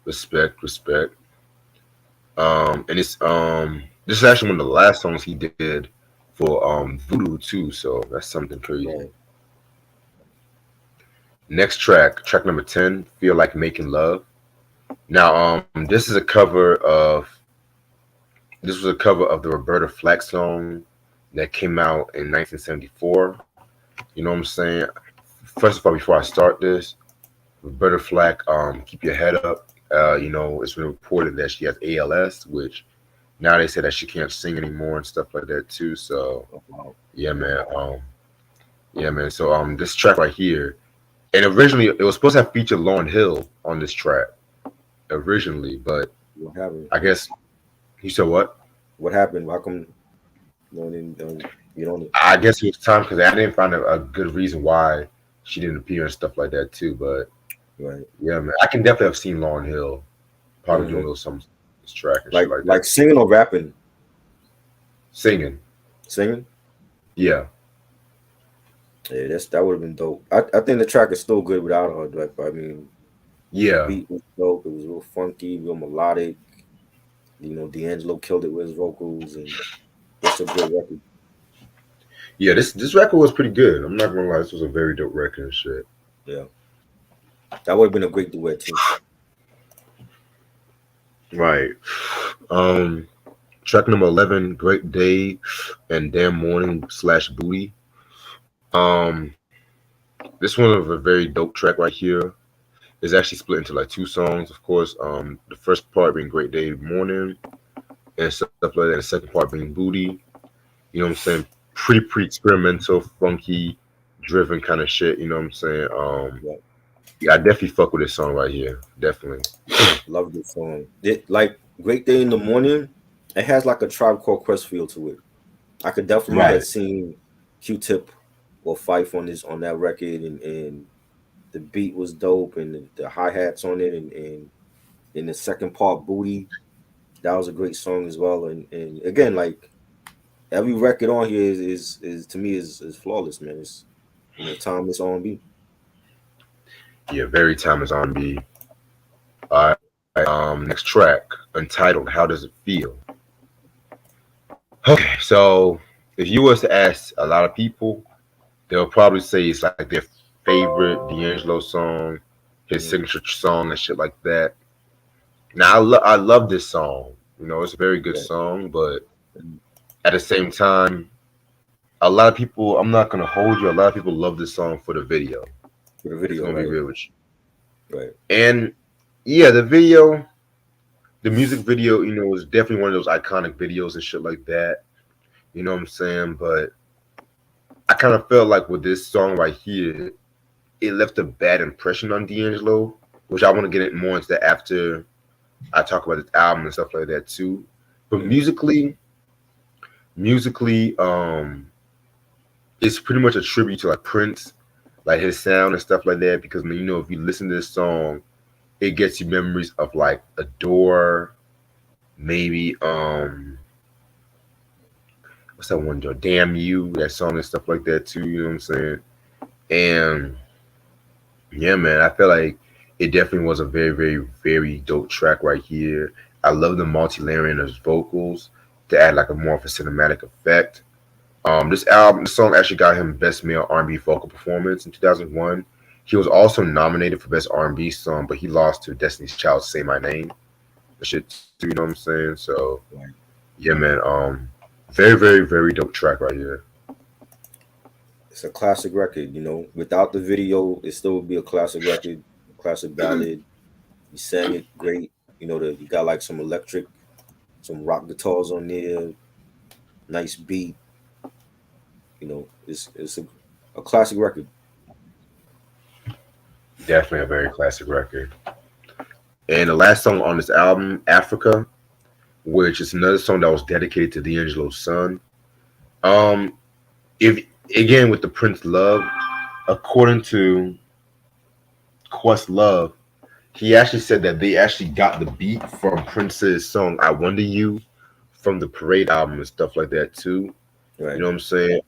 respect. And it's this is actually one of the last songs he did for VooDoo too, so that's something crazy. Right. Next track number 10, Feel Like Making Love. Now, this was a cover of the Roberta Flack song that came out in 1974. You know what I'm saying? First of all, before I start this, Roberta Flack, keep your head up. It's been reported that she has ALS, which now they say that she can't sing anymore and stuff like that too. So, yeah, man. So, this track right here, and originally it was supposed to have featured Lauryn Hill on this track. Originally, but what happened? I guess you said what? What happened? How come you don't? I guess it was time because I didn't find a good reason why she didn't appear and stuff like that too. But yeah, man, I can definitely have seen Lauryn Hill probably doing those some track and like shit like like that. Singing or rapping? Singing. Yeah. Yeah, that would have been dope. I think the track is still good without her. Like, I mean. Yeah, the beat was dope. It was real funky, real melodic. D'Angelo killed it with his vocals, and it's a good record. Yeah, this record was pretty good. I'm not gonna lie, this was a very dope record and shit. Yeah, that would have been a great duet too. Right. Track number 11, Great Day and Damn Morning / Booty. This one is a very dope track right here. It's actually split into like two songs, of course. The first part being Great Day Morning and stuff like that. The second part being Booty. You know what I'm saying? Pretty experimental, funky, driven kind of shit. You know what I'm saying? Yeah, I definitely fuck with this song right here. Definitely. Love this song. Like Great Day in the Morning, it has like a Tribe Called Quest feel to it. I could definitely have seen Q-Tip or Fife on that record, and The beat was dope, and the hi hats on it, and in the second part, "Booty," that was a great song as well. And again, like every record on here is to me is flawless, man. It's timeless R&B. Yeah, very timeless R&B. All right, next track, Untitled. How does it feel? Okay, so if you was to ask a lot of people, they'll probably say it's like their favorite D'Angelo song, his Mhm. signature song and shit like that. Now I love this song. You know, it's a very good Yeah, song, but at the same time, a lot of people. I'm not gonna hold you. A lot of people love this song for the video. for the It's video, gonna be right? real with you. Right. And yeah, the video, the music video, you know, is definitely one of those iconic videos and shit like that. You know what I'm saying? But I kind of felt like with this song right here, it left a bad impression on D'Angelo, which I want to get it more into that after I talk about this album and stuff like that too. But Mhm. musically, it's pretty much a tribute to like Prince, like his sound and stuff like that. Because you know, if you listen to this song, it gets you memories of like Adore, maybe what's that one? Damn You, that song and stuff like that too. You know what I'm saying? And yeah, man, I feel like it definitely was a very, very, very dope track right here. I love the multi-layering of his vocals to add like a more of a cinematic effect. This album, the song actually got him Best Male R&B Vocal Performance in 2001. He was also nominated for Best R&B Song, but he lost to Destiny's Child's "Say My Name." The shit, too, you know what I'm saying? So Right. yeah, man. Very, very, very dope track right here. It's a classic record. Without the video, it still would be a classic record, a classic ballad. He sang it great. You got like some electric, some rock guitars on there, nice beat. It's a classic record. Definitely a very classic record. And the last song on this album, Africa, which is another song that was dedicated to D'Angelo's son. Um, if again with the Prince Love, according to Questlove, he actually said that they actually got the beat from Prince's song "I Wonder You" from the Parade album and stuff like that too. You Right. know what I'm saying?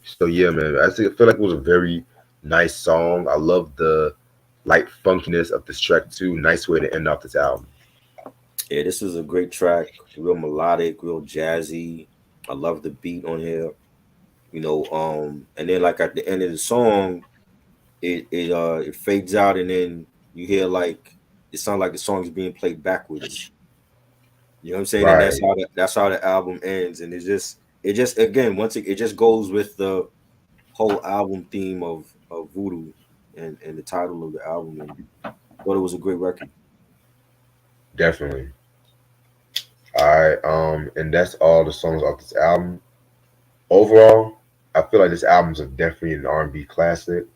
So yeah, man, I feel like it was a very nice song. I love the light funkiness of this track too. Nice way to end off this album. Yeah, this is a great track. Real melodic, real jazzy. I love the beat on here. And then like at the end of the song, it fades out, and then you hear like it sounds like the song is being played backwards. You know what I'm saying? And Right, that's how the album ends. And it just again once it just goes with the whole album theme of voodoo and the title of the album. And I thought it was a great record. definitely. All right, and that's all the songs off this album. Overall, I feel like this album's definitely an R&B classic.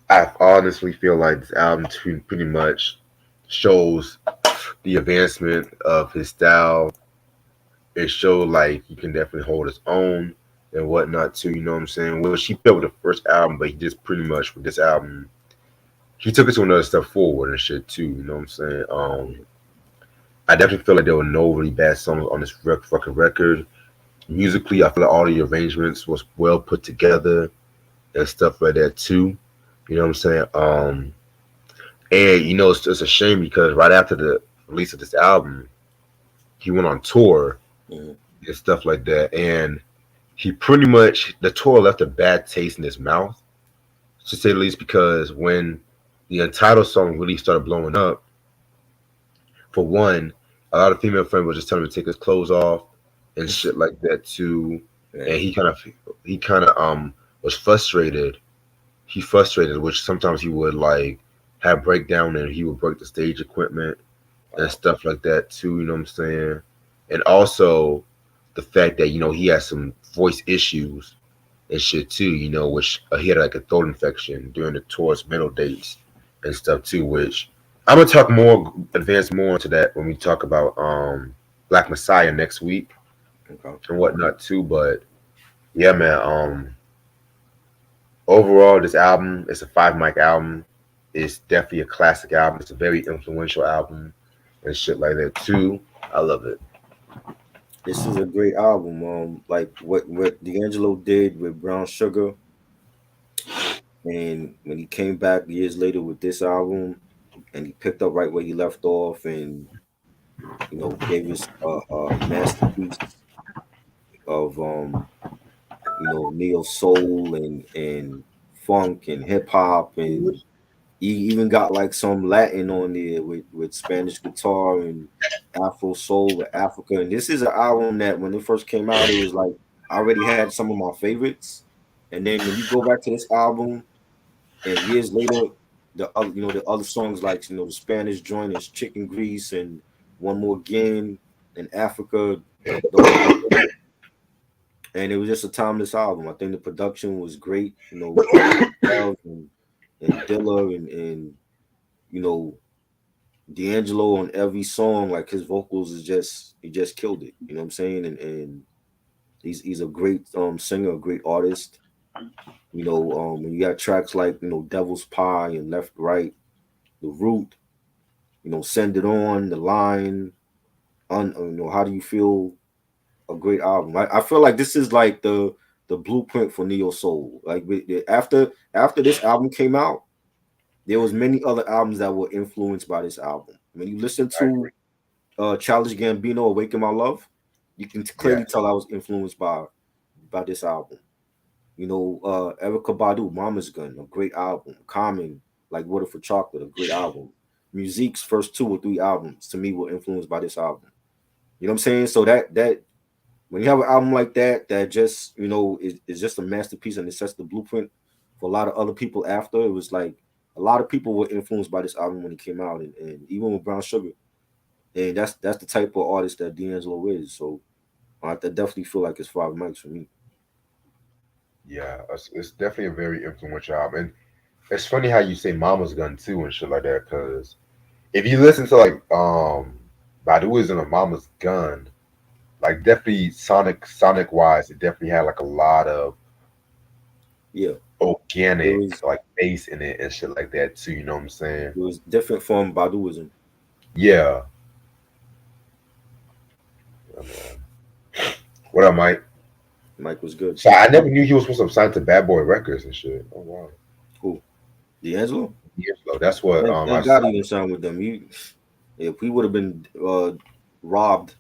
I honestly feel like this album pretty much shows the advancement of his style. It showed like he can definitely hold his own and whatnot too. You know what I'm saying? Well, she failed with the first album, but he just pretty much with this album, he took it to another step forward and shit too. You know what I'm saying? I definitely feel like there were no really bad songs on this fucking record. Musically, I feel like all the arrangements was well put together and stuff like that too. You know what I'm saying? And you know, it's a shame because right after the release of this album, he went on tour Mhm. and stuff like that. And he pretty much the tour left a bad taste in his mouth, to say the least, because when the Untitled song really started blowing up, for one, a lot of female friends were just telling him to take his clothes off and shit like that too. And Right. he kind of was frustrated. He frustrated, which sometimes he would like have breakdown and he would break the stage equipment and Wow. stuff like that too. You know what I'm saying? And also the fact that he has some voice issues and shit too. Which he had like a throat infection during the tour's middle dates and stuff too. Which I'm gonna talk more, advance more into that when we talk about Black Messiah next week Okay. and whatnot too. But yeah, man. overall, this album is a five mic album. It's definitely a classic album. It's a very influential album and shit like that too. I love it. This is a great album. Like what D'Angelo did with Brown Sugar, and when he came back years later with this album, and he picked up right where he left off, and gave us a masterpiece of neo soul and funk and hip hop, and he even got like some Latin on there with Spanish guitar and Afro soul with Africa. And this is an album that when it first came out, it was like I already had some of my favorites. And then when you go back to this album and years later, the other songs like the Spanish joint is Chicken Grease and One More Again and Africa, those are great. And it was just a timeless album. I think the production was great, and Dilla and you know D'Angelo on every song. Like his vocals is just he just killed it. You know what I'm saying? And he's a great singer, a great artist. When you got tracks like Devil's Pie and Left Right, The Root, Send It On, The Line, How Do You Feel? A great album. I feel like this is like the blueprint for neo soul. Like after this album came out, there was many other albums that were influenced by this album. When you listen to Childish Gambino, Awaken My Love, you can clearly tell I was influenced by this album. Erica Badu, Mama's Gun, a great album. Common, like Water for Chocolate, a great album. Musique's first 2 or 3 albums to me were influenced by this album. You know what I'm saying? So that when you have an album like that just is just a masterpiece and it sets the blueprint for a lot of other people after. It was like a lot of people were influenced by this album when it came out, and even with Brown Sugar. And that's the type of artist that D'Angelo is. So I definitely feel like it's 5 mics for me. Yeah, it's definitely a very influential album. And it's funny how you say Mama's Gun too and shit like that, because if you listen to like Badu is in a Mama's Gun, like definitely sonic wise, it definitely had like a lot of organic like bass in it and shit like that too. You know what I'm saying? It was different from Baduism. Yeah. What up, Mike? Mike was good. So I never knew he was supposed to sign to Bad Boy Records and shit. Oh wow. Who? D'Angelo? D'Angelo. That's what I got even signed with them. If he would have been robbed,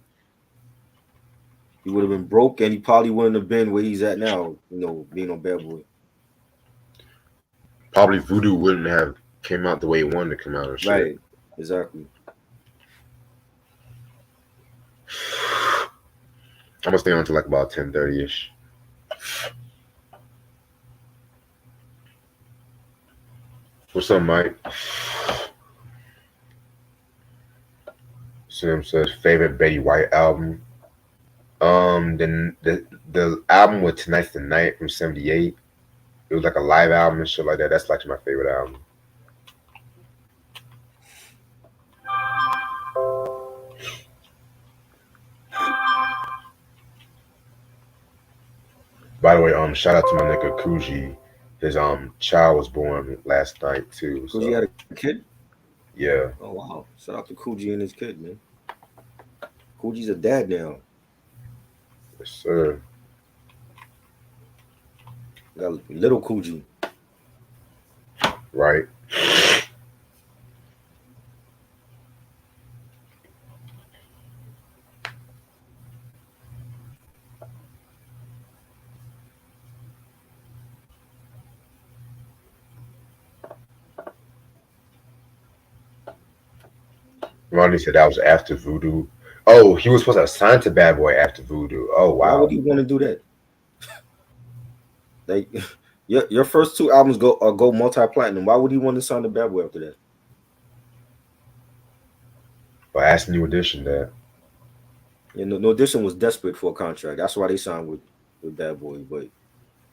he would have been broke, and he probably wouldn't have been where he's at now. Being on Bad Boy. Probably VooDoo wouldn't have came out the way he wanted to come out. Or shit. Right. Exactly. I'm gonna stay on to like about 10:30ish. What's up, Mike? Sam says favorite Betty White album. Then the album with Tonight's the Night from '78. It was like a live album and shit like that. That's like my favorite album. By the way, shout out to my nigga Kuji. His child was born last night too. Kuji had a kid? Yeah. Oh wow. Shout out to Kuji and his kid, man. Kuji's a dad now. Yes, sir. Got little Kuji. Right. Ronnie said that was after VooDoo. Oh, he was supposed to sign to Bad Boy after VooDoo. Oh wow. Why would he want to do that? Like your first 2 albums go multi-platinum. Why would he want to sign to Bad Boy after that? Well, ask New Edition that. No Edition was desperate for a contract. That's why they signed with Bad Boy. But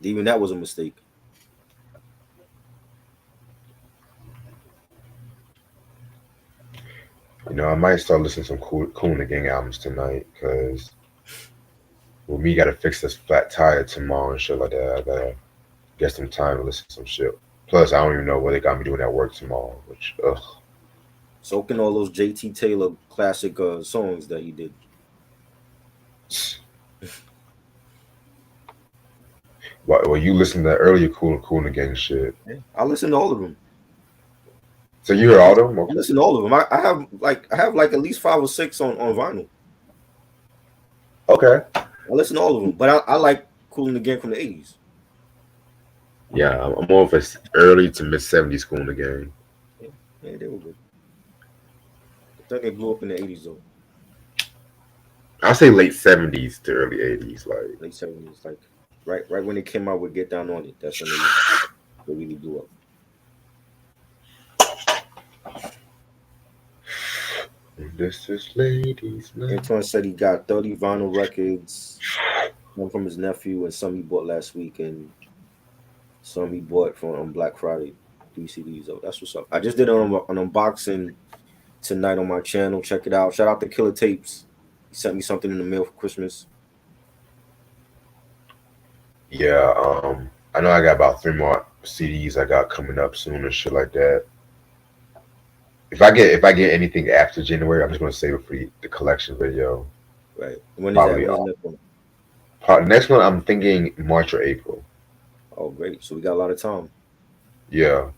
even that was a mistake. I might start listening to some Kool and the Gang albums tonight because me got to fix this flat tire tomorrow and shit like that. I gotta get some time to listen to some shit. Plus, I don't even know what they got me doing at work tomorrow. Which, Soaking all those JT Taylor classic songs that he did. well, you listened to that earlier Cool and the Gang shit. Yeah, I listen to all of them. So you heard all of them? I Okay. listen to all of them. I have like at least 5 or 6 on vinyl. Okay. I listen to all of them, but I like Cool and the Gang from the 80s. Yeah, I'm more of a early to mid 70s Cool and the Gang. Yeah, they were good. I think they blew up in the 80s though. I'll say late 70s to early 80s. Like, Late 70s, like right when they came out with Get Down on It. That's when they really blew up. this is ladies night. Antoine said he got 30 vinyl records, one from his nephew and some he bought last week, and some he bought from on Black Friday. 3 CDs. Oh, that's what's up. I just did an unboxing tonight on my channel. Check it out. Shout out to Killer Tapes. He sent me something in the mail for Christmas. Yeah, I know I got about 3 more CDs I got coming up soon and shit like that. If I get anything after January, I'm just gonna save it for the collection video. Right. When is Probably that? When's the next one? Next one, I'm thinking March or April. Oh, great. So we got a lot of time. Yeah.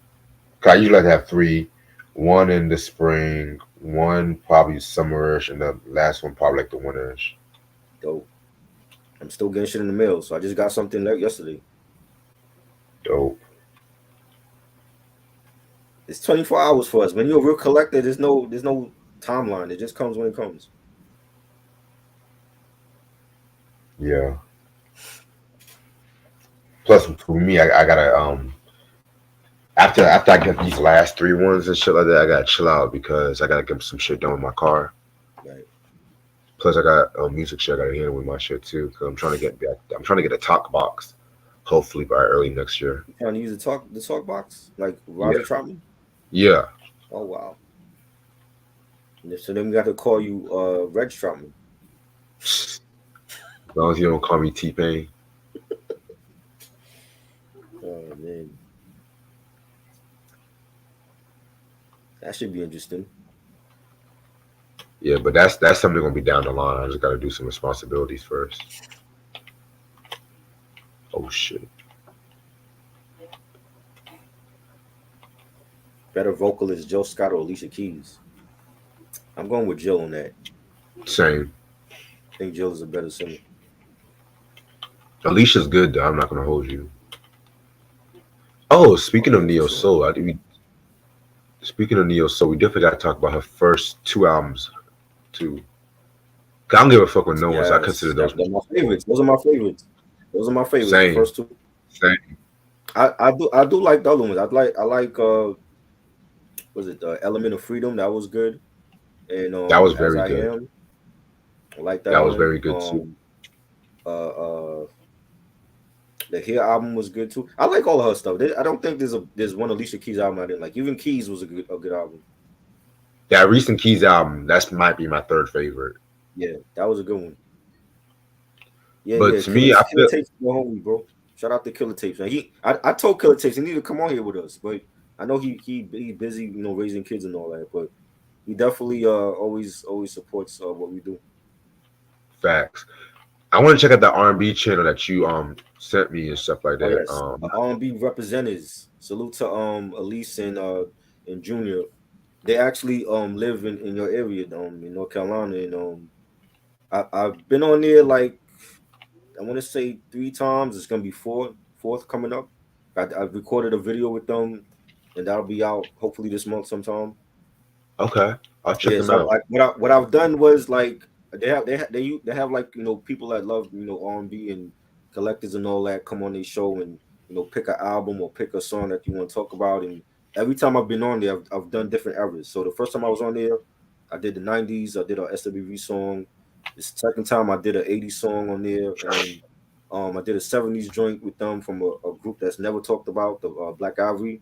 'Cause I usually like to have 3. 1 in the spring, 1 probably summerish, and the last one probably like the winterish. Dope. I'm still getting shit in the mail, so I just got something like yesterday. Dope. It's 24 hours for us. When you're a real collector, there's no timeline. It just comes when it comes. Yeah. Plus, for me, I gotta after I get these last 3 ones and shit like that, I gotta chill out because I gotta get some shit done with my car. Right. Plus, I got music shit I gotta handle with my shit too. Cause I'm trying to get a talk box, hopefully by early next year. You trying to use the talk box like Roger Troutman? Yeah. Oh wow. So then we got to call you Reg Troutman. As long as you don't call me T-Pain. Oh man. That should be interesting. Yeah, but that's something gonna be down the line. I just gotta do some responsibilities first. Oh shit. Better vocalist, Joe Scott or Alicia Keys? I'm going with Jill on that. Same. I think Jill is a better singer. Alicia's good though. I'm not gonna hold you. Oh, speaking of Neo Soul, speaking of Neo Soul, we definitely got to talk about her first 2 albums too. I don't give a fuck with no one. So I consider those my favorites. Those are my favorites. Same. The first 2. Same. I do like the other ones. I like was it Element of Freedom? That was good. And that was very As good. I Am. I like that. That was one. very good too. The Here album was good too. I like all of her stuff. I don't think there's one Alicia Keys album I didn't like. Even Keys was a good album. That recent Keys album, might be my 3rd favorite. Yeah, that was a good one. Yeah, but to me, I Killer feel Tapes go homie, bro. Shout out to Killer Tapes. Now, I told Killer Tapes he needed to come on here with us, but I know he busy, raising kids and all that. But he definitely always supports what we do. facts. I want to check out the R&B channel that you sent me and stuff like that. Yes. R&B representatives. Salute to Elise and Junior. They actually live in your area, in North Carolina, and I've been on there like I want to say 3 times. It's gonna be fourth coming up. I've recorded a video with them, and that'll be out hopefully this month sometime. Okay, I'll check them out. What I've done was like they have like people that love R&B and collectors and all that come on their show and pick an album or pick a song that you want to talk about. And every time I've been on there, I've done different eras. So the first time I was on there, I did the 90s. I did a SWV song. The second time I did an 80s song on there, and I did a 70s joint with them from a group that's never talked about, the Black Ivory,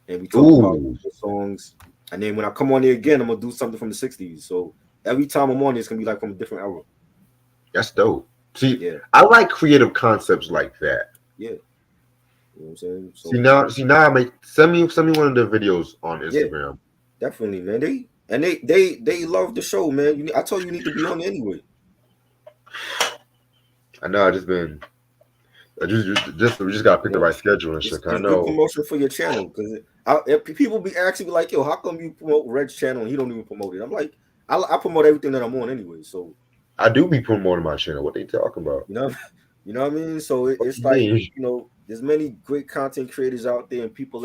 and we talked about the songs. And then when I come on there again, I'm gonna do something from the 60s. So every time I'm on there, it's gonna be like from a different era. That's dope. See, I like creative concepts like that. Yeah. You know what I'm saying? So See now, send me one of the videos on yeah, Instagram. definitely, man. They love the show, man. I told you you need to be on anyway. I know we just gotta pick You the know, right schedule and shit. 'Cause I it's good know promotion for your channel because people be asking me like, "Yo, how come you promote Red's channel and he don't even promote it?" I'm like, I promote everything that I'm on anyway. So I do be promoting my channel. What they talking about? you know, you know what I mean. So What it's you like mean? there's many great content creators out there and people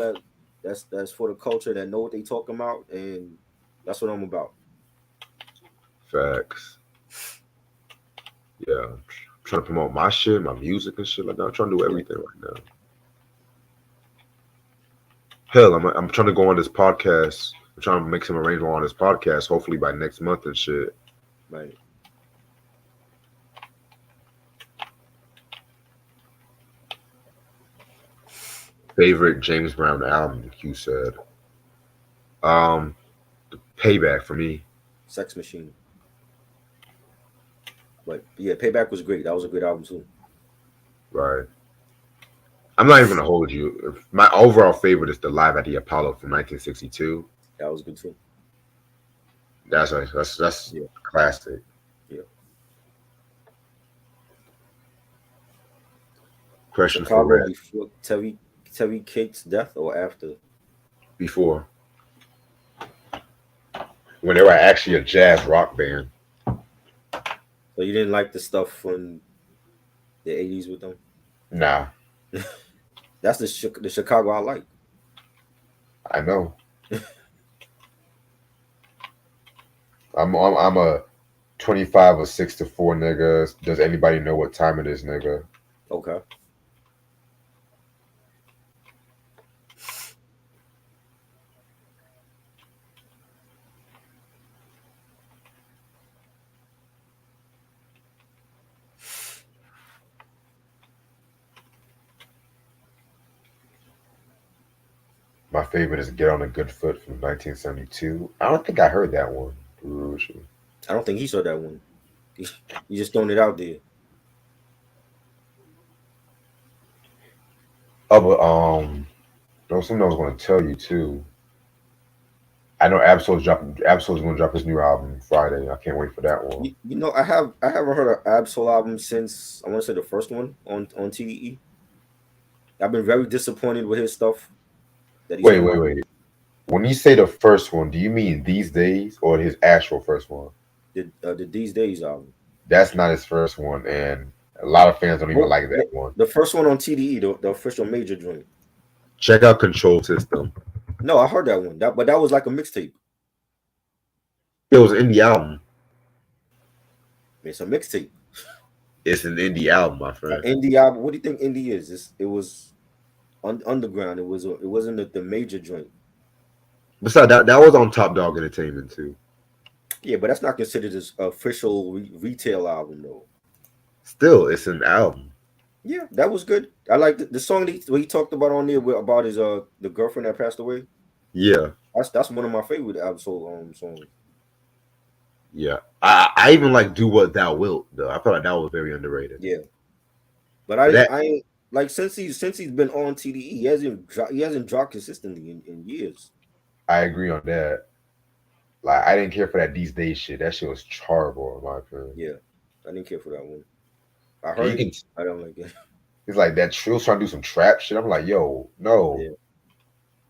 that's for the culture that know what they talking about, and that's what I'm about. Facts. Yeah, I'm trying to promote my shit, my music and shit like that. I'm trying to do Yeah. everything right now. Hell, I'm trying to go on this podcast. I'm trying to make some arrangement on this podcast. Hopefully by next month and shit. Right. Favorite James Brown album? Q said. Um, Payback for me. Sex Machine. But yeah, Payback was great. That was a great album too. Right. I'm not even gonna hold you. My overall favorite is the Live at the Apollo from 1962. That was good too. That's Yeah. classic. Yeah. Question for Chicago Red. before Terry Cates' death or after? Before, when they were actually a jazz rock band. So you didn't like the stuff from the 80s with them? Nah, That's the Chicago I like. I know. I'm a 25 or 6 to 4 nigga. Does anybody know what time it is, nigga? Okay. My favorite is Get on a Good Foot from 1972. I don't think I heard that one. I don't think he saw that one. You just throwing it out there. Oh, but there was something I was going to tell you too. I know Absol's going to drop his new album Friday. I can't wait for that one. I haven't heard an Absol album since I want to say the first one on TDE. I've been very disappointed with his stuff that he's come out. Wait. When you say the first one, do you mean These Days or his actual first one? The These Days album. That's not his first one, and a lot of fans don't even Well, like that one. The first one on TDE, the official major joint. Check out Control System. No, I heard that one. But that was like a mixtape. It was in the album. It's a mixtape. It's an indie album, my friend. Indie album. What do you think indie is? It was underground. It wasn't the major joint. Besides that was on Top Dog Entertainment too. Yeah, but that's not considered as official retail album though. Still, it's an album. Yeah, that was good. I like the song that he talked about on there about his the girlfriend that passed away. Yeah, that's one of my favorite songs. yeah. I even like Do What Thou Wilt though. I felt like that was very underrated. Yeah, but I ain't like since he's been on TDE, he hasn't dropped consistently in years. I agree on that. Like I didn't care for that These Days shit. That shit was horrible in my opinion. Yeah, I didn't care for that one. I heard it. I don't like it. It's like that Trill's trying to do some trap shit. I'm like, yo, no. Yeah.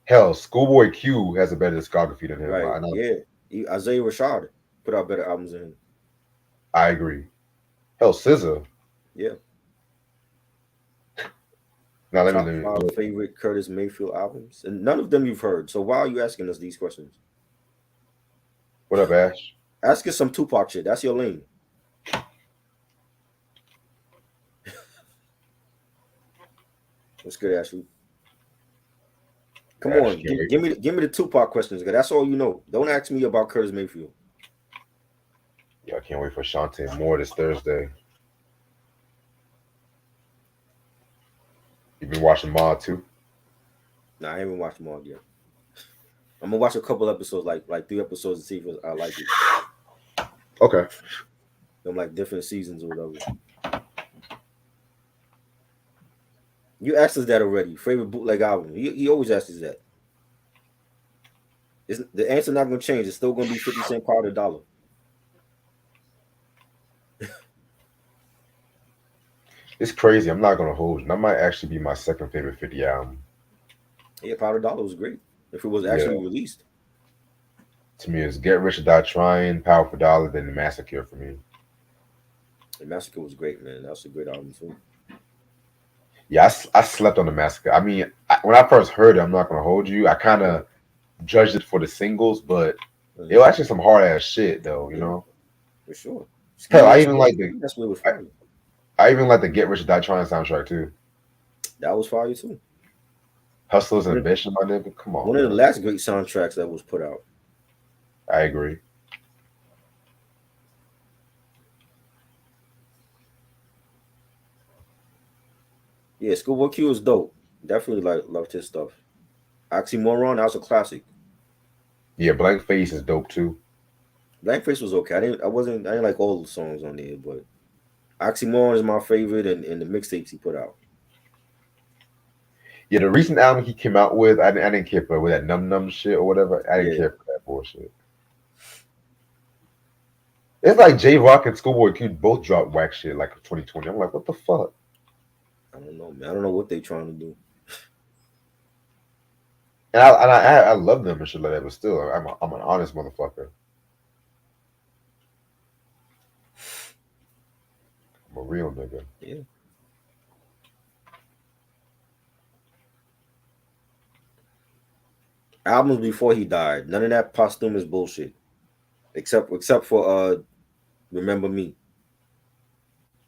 Hell, Schoolboy Q has a better discography than him. Right. Yeah. Isaiah Rashad put out better albums than him. I agree. Hell, SZA. Yeah. Now let Top me 5 favorite Curtis Mayfield albums, and none of them you've heard. So why are you asking us these questions? What up, Ash? Ask us some Tupac shit. That's your lane. What's good, Ashley? Come on, give me the Tupac questions, because that's all you know. Don't ask me about Curtis Mayfield. Yeah, I can't wait for Shantae Moore this Thursday. You been watching Mod too? Nah, I haven't watched them all yet. I'm gonna watch a couple episodes, like 3 episodes, to see if I like it. Okay. Them like different seasons or whatever. You asked us that already. Favorite bootleg album. He always asks us that. The answer not gonna change. It's still gonna be 50 Cent Power the Dollar. It's crazy. I'm not gonna hold you. That might actually be my second favorite 50 album. Yeah, Power the Dollar was great. If it was Yeah, actually released. to me, it's Get Rich or Die Trying, Power for Dollar, then the Massacre for me. The Massacre was great, man. That was a great album too. Yeah, I slept on the Massacre. I mean, when I first heard it, I'm not gonna hold you. I kind of judged it for the singles, but it was actually some hard ass shit though. You Yeah, know, for sure. hell, Ski Mask, that's where it was fire. I even like the Get Rich or Die Trying soundtrack too. That was fire too. Hustlers and One of, Ambition, my nigga. Come one on, of the man. last great soundtracks that was put out. I agree. Yeah, Schoolboy Q is dope. Definitely like loved his stuff. Oxymoron, that was a classic. Yeah, Blank Face is dope too. Blackface was okay. I didn't like all the songs on there, but Oxymoron is my favorite and the mixtapes he put out. Yeah, the recent album he came out with, I didn't care for with that Num Num shit or whatever. I didn't Yeah. care for that bullshit. It's like J Rock and Schoolboy Q both dropped whack shit like 2020. I'm like, what the fuck? I don't know, man. I don't know what they trying to do. And I love them and shit like that, but still, I'm an honest motherfucker. I'm a real nigga. Yeah. Albums before he died. None of that posthumous bullshit. Except for Remember Me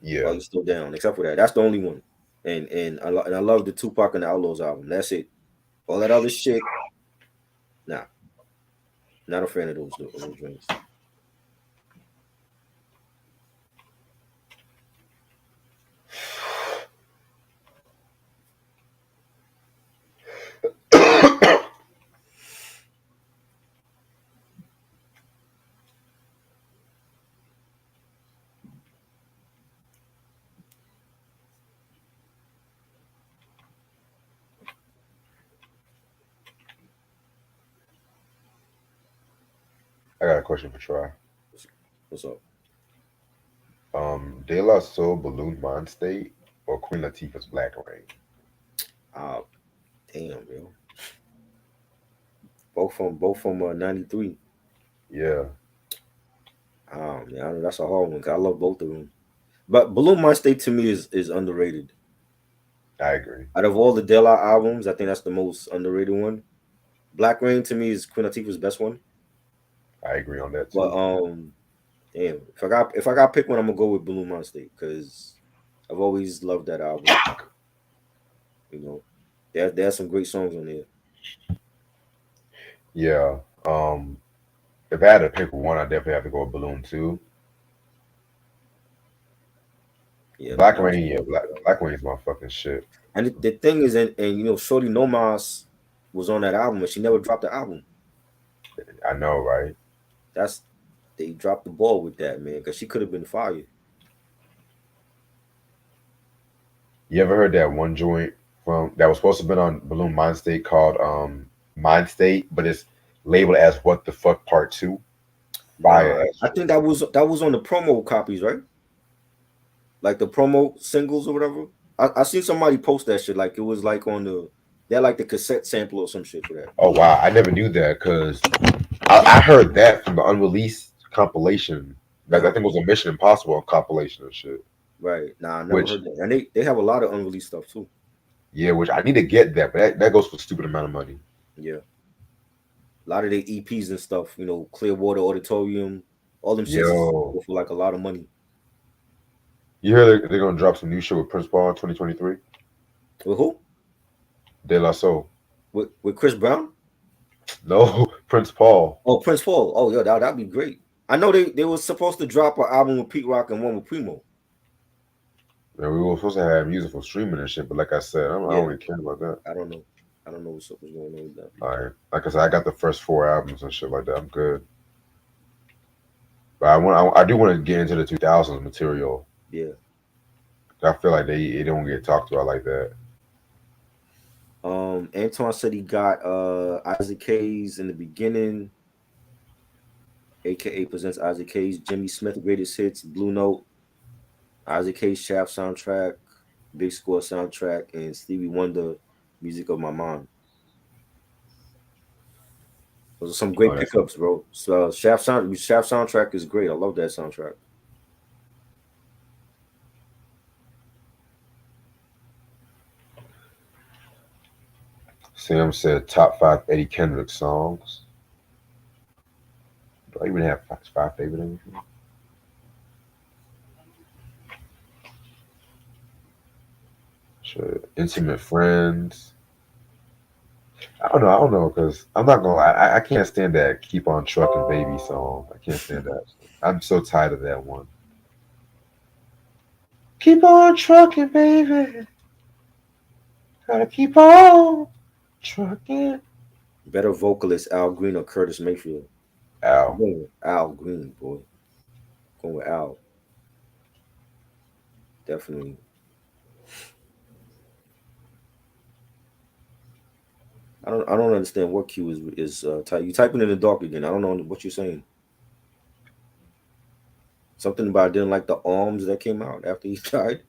Yeah, while you're still down. Except for that. That's the only one. And I love the Tupac and the Outlaws album. That's it. All that other shit, nah. Not a fan of those drinks. I got a question for Try. What's up? De La Soul, Balloon Mind State, or Queen Latifah's Black Rain? Ah, damn, yo. Both from '93. Yeah, Man, that's a hard one. 'Cause I love both of them. But Balloon Mind State to me is underrated. I agree. Out of all the De La albums, I think that's the most underrated one. Black Rain to me is Queen Latifah's best one. I agree on that But too. damn, if I got pick one, I'm gonna go with Balloon Mind State because I've always loved that album. You know, there's some great songs on there. Yeah. If I had to pick one, I definitely have to go with Balloon too. Yeah, Black that was Rain, a yeah, really good album. Black Rain is my fucking shit. And the thing is, and Shorty Nomas was on that album, and she never dropped the album. I know, right? That's They dropped the ball with that, man, because she could have been fired. You ever heard that one joint from that was supposed to have been on Balloon Mind State called Mind State, but it's labeled as What the Fuck Part Two? Fire Nah, ass I shit. think that was on the promo copies, right? Like the promo singles or whatever. I seen somebody post that shit, like it was like on they're like the cassette sample or some shit for that. Oh wow, I never knew that because I heard that from the unreleased compilation. That I Nah, think was a Mission Impossible compilation and shit. right. Nah, I never Which heard that. And they have a lot of unreleased stuff too. yeah, which I need to get that, but that goes for a stupid amount of money. Yeah. A lot of their EPs and stuff, Clearwater Auditorium, all them shits is Yo, go for like a lot of money. you hear they're gonna drop some new shit with Prince Paul in 2023? With who? De La Soul. With Chris Brown? No, Prince Paul. Oh, Prince Paul. Oh, yeah, that'd be great. I know they were supposed to drop an album with Pete Rock and one with Primo. Yeah, we were supposed to have music for streaming and shit, but like I said, I don't Yeah, really care about that. I don't know. I don't know what's going on with that. Like I said, I got the first four albums and shit like that. I'm good. But I do want to get into the 2000s material. Yeah. I feel like they don't get talked about like that. Antoine said he got Isaac Hayes in the beginning, aka presents Isaac Hayes, Jimmy Smith greatest hits, Blue Note, Isaac Hayes Shaft soundtrack, Big Score soundtrack, and Stevie Wonder Music of My Mind. Those are some Oh, great that's pickups, bro. So Shaft soundtrack is great. I love that soundtrack. Sam said top 5 Eddie Kendrick songs. Do I even have five favorite anything? Sure. Intimate Friends. I don't know, because I'm not gonna lie, I can't stand that Keep On Truckin' Baby song. I can't stand that. I'm so tired of that one. Keep on trucking, baby. Gotta keep on trucking. Better vocalist, Al Green or Curtis Mayfield? I'm Ow. going with Al Green, boy. Going with Al, definitely. I don't understand what Q is type. You typing in the dark again. I don't know what you're saying. Something about I didn't like the arms that came out after he died.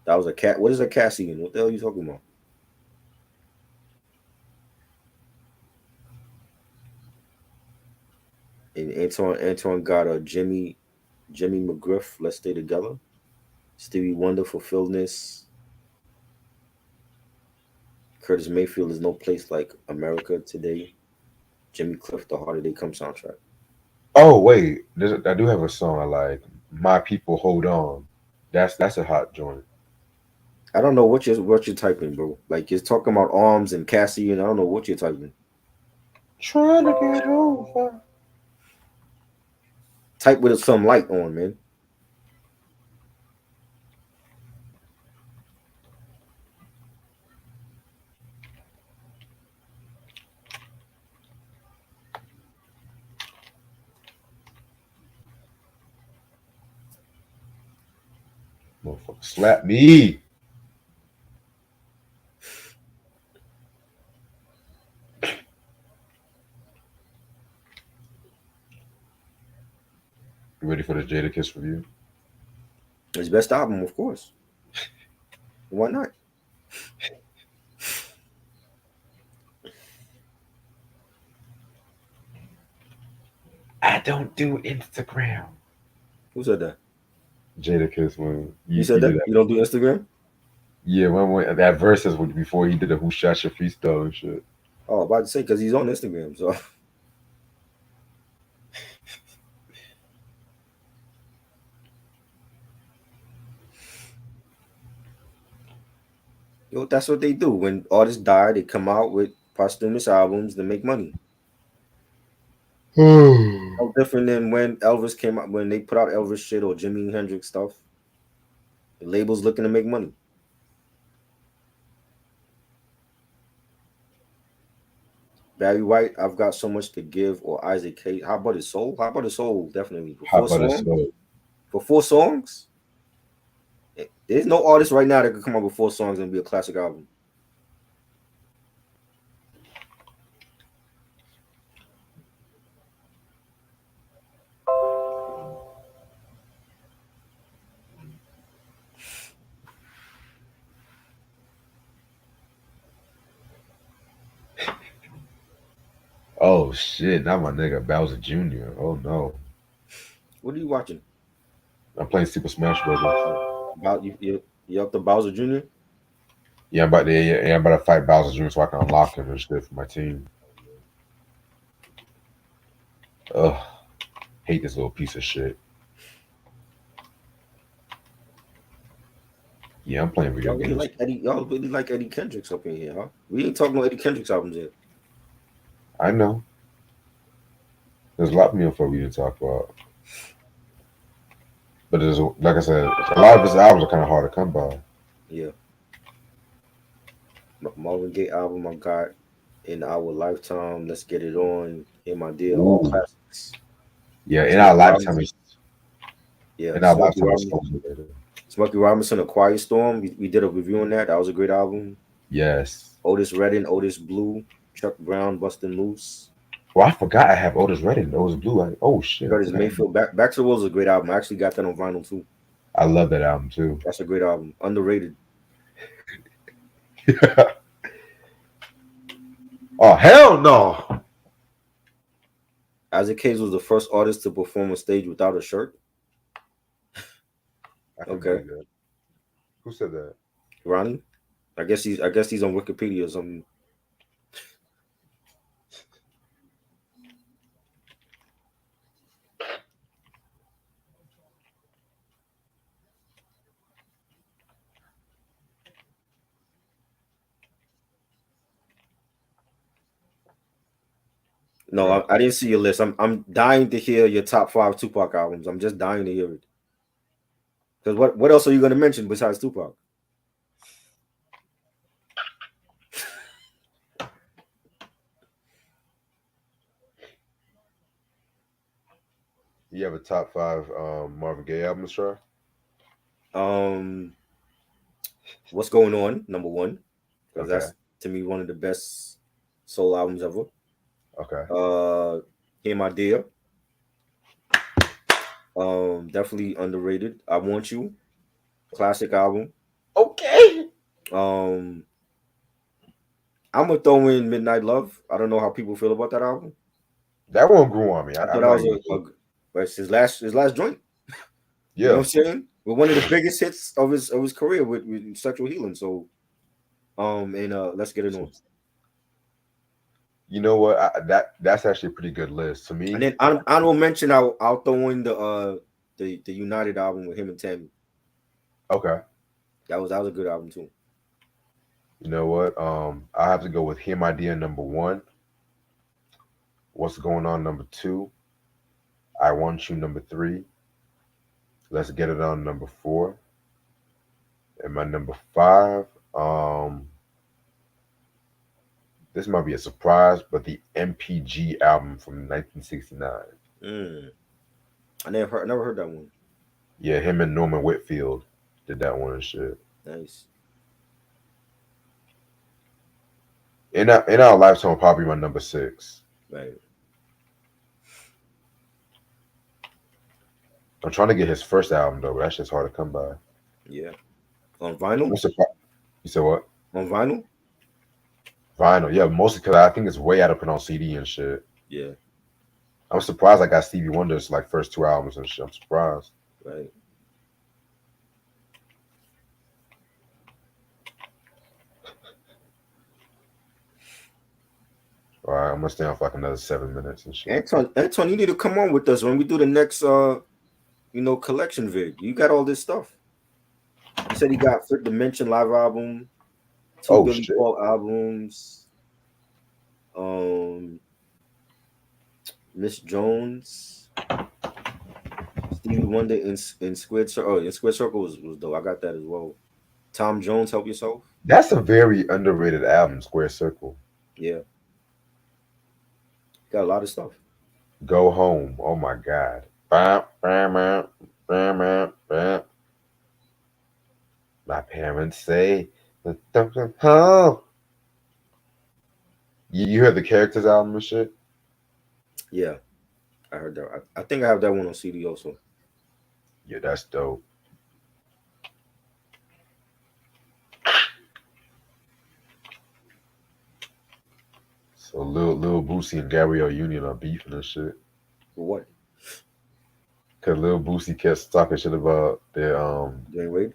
That was a cat. What is a Cassian? What the hell are you talking about? And Antoine got a Jimmy McGriff. Let's stay together. Stevie Wonder, Fulfillness. Curtis Mayfield is no place like America today. Jimmy Cliff, The Harder They Come soundtrack. Oh wait, I do have a song I like. My People Hold On. That's a hot joint. I don't know what you're typing, bro. Like you're talking about arms and Cassie, and I don't know what you're typing. Trying to get over. Type with some light on, man. Motherfucker, slap me. You ready for the Jada Kiss review? His best album, of course. Why not? I don't do Instagram. Who said that? Jada Kiss when You said did that? You don't do Instagram? Yeah, when that verses before he did the Who Shot Your Freestyle and shit. Oh, about to say because he's on Instagram. So yo, that's what they do. When artists die, they come out with posthumous albums to make money. No different than when Elvis came out, when they put out Elvis shit or Jimi Hendrix stuff. The labels looking to make money. Barry White, I've got so much to give, or Isaac Hayes. How about his soul? How about his soul? Definitely. For How four about a songs? soul? For 4 songs? There's no artist right now that could come up with 4 songs and be a classic album. Oh shit, not my nigga Bowser Jr. Oh no. What are you watching? I'm playing Super Smash Brothers. About you up to Bowser Jr.? I'm about to fight Bowser Jr. so I can unlock him and shit for my team. Ugh. Hate this little piece of shit. Yeah, I'm playing video games. Y'all really like Eddie Kendricks up in here, huh? We ain't talking about Eddie Kendricks albums yet. I know. There's a lot of me for we didn't talk about. But there's like I said, a lot of his albums are kind of hard to come by. Yeah. Marvin Gaye album I got in our lifetime. Let's get it on. Hear My Dear, all classics. Yeah, in our lifetime, yeah. in our lifetime, it's Smokey Robinson, A Quiet Storm. We did a review on that. That was a great album. Yes. Otis Redding, Otis Blue, Chuck Brown, Bustin' Loose. Well, I forgot I have Otis Redding, Otis Blue. Oh shit. Curtis Mayfield. Back to the Woods is a great album. I actually got that on vinyl too. I love that album too. That's a great album. Underrated. Oh hell no. Isaac Hayes was the first artist to perform on stage without a shirt. I can Okay. believe that. Who said that? Ronnie. I guess he's on Wikipedia or something. No, I didn't see your list. I'm dying to hear your top 5 Tupac albums. I'm just dying to hear it. Because what else are you going to mention besides Tupac? You have a top 5 Marvin Gaye albums, sure? What's Going On? Number 1, because Okay. that's to me one of the best soul albums ever. Okay. Hear My Dear. Definitely underrated. I Want You. Classic album. Okay. I'm gonna throw in Midnight Love. I don't know how people feel about that album. That one grew on me. I thought that was but his last joint. Yeah. You know what I'm saying? With one of the biggest hits of his career with Sexual Healing. So let's get it on. You know what? That's actually a pretty good list to me. And then I will mention I'll throw in the United album with him and Tammy. Okay. That was a good album too. You know what? I have to go with Hear My Dear number 1. What's Going On number 2. I Want You number 3. Let's Get It On number 4. And my number 5. This might be a surprise, but the MPG album from 1969. I never heard that one. Yeah, him and Norman Whitfield did that one and shit. Nice. In our lifetime, probably my number 6. Right. I'm trying to get his first album though, but that's just hard to come by. Yeah. On vinyl? You said what? On vinyl? Vinyl, yeah, mostly because I think it's way out of put on CD and shit. Yeah. I'm surprised I got Stevie Wonder's like first 2 albums and shit. I'm surprised. Right. All right, I'm gonna stay on for like another 7 minutes and shit. Anton, you need to come on with us when we do the next collection vid. You got all this stuff. He said he got Fifth Dimension live album, 2 Billy Paul albums, Miss Jones, Stevie Wonder in Squared Circle. Oh, in Squared Circle was dope. I got that as well. Tom Jones, Help Yourself. That's a very underrated album, Square Circle. Yeah. Got a lot of stuff. Go Home. Oh my God. My parents say, "Oh." You heard the Characters album and shit? Yeah, I heard that. I think I have that one on CD also. Yeah, that's dope. So Lil Boosie and Gabrielle Union are beefing and shit. For what? Cause Lil Boosie kept talking shit about their Dwayne Wade?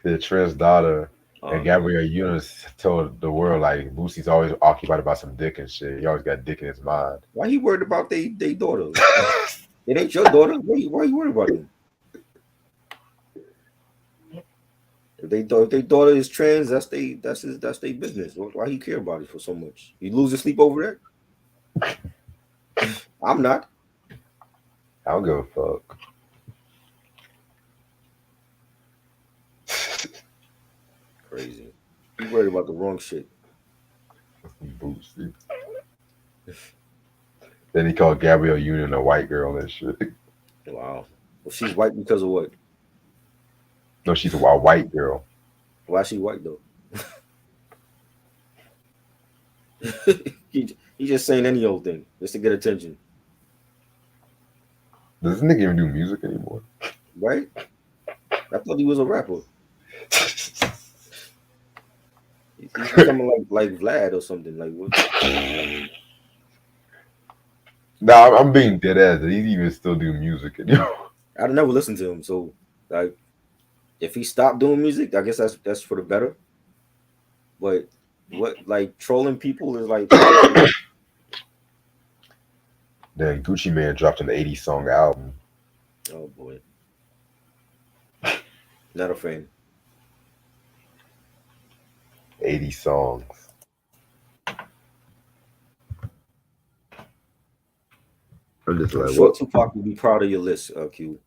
The trans daughter, and Gabrielle Union told the world like Boosie's always occupied about some dick and shit. He always got dick in his mind. Why he worried about they daughter? It ain't your daughter. Why you worried about them? If they daughter is trans, that's their business. Why he care about it for so much? You lose his sleep over that? I'm not. I don't give a fuck. Crazy. You worried about the wrong shit. Boosie. Then he called Gabrielle Union a white girl and shit. Wow. Well, she's white because of what? No, she's a white girl. Why she white though? he just saying any old thing just to get attention, Does this nigga even do music anymore? right? I thought he was a rapper. He's becoming like Vlad or something. Like what? Nah, I'm being dead ass. Does he even still do music anymore? I never listened to him, so like if he stopped doing music, I guess that's for the better. But what like trolling people is like Then Gucci Man dropped an 80 song album. oh boy, not a fan. 80 songs. I'm just I'm like, sure what? Tupac will be proud of your list, Q.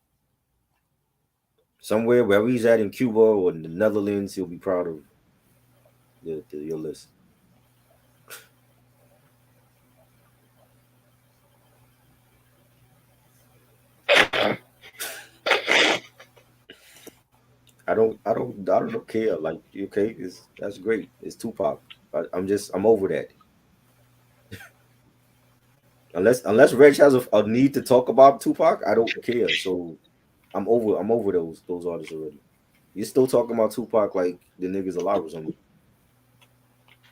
Somewhere wherever he's at in Cuba or in the Netherlands, he'll be proud of your list. I don't care. Like, okay, that's great. It's Tupac. I'm over that. Unless Reg has a need to talk about Tupac, I don't care. So I'm over those artists already. You're still talking about Tupac like the niggas alive or something.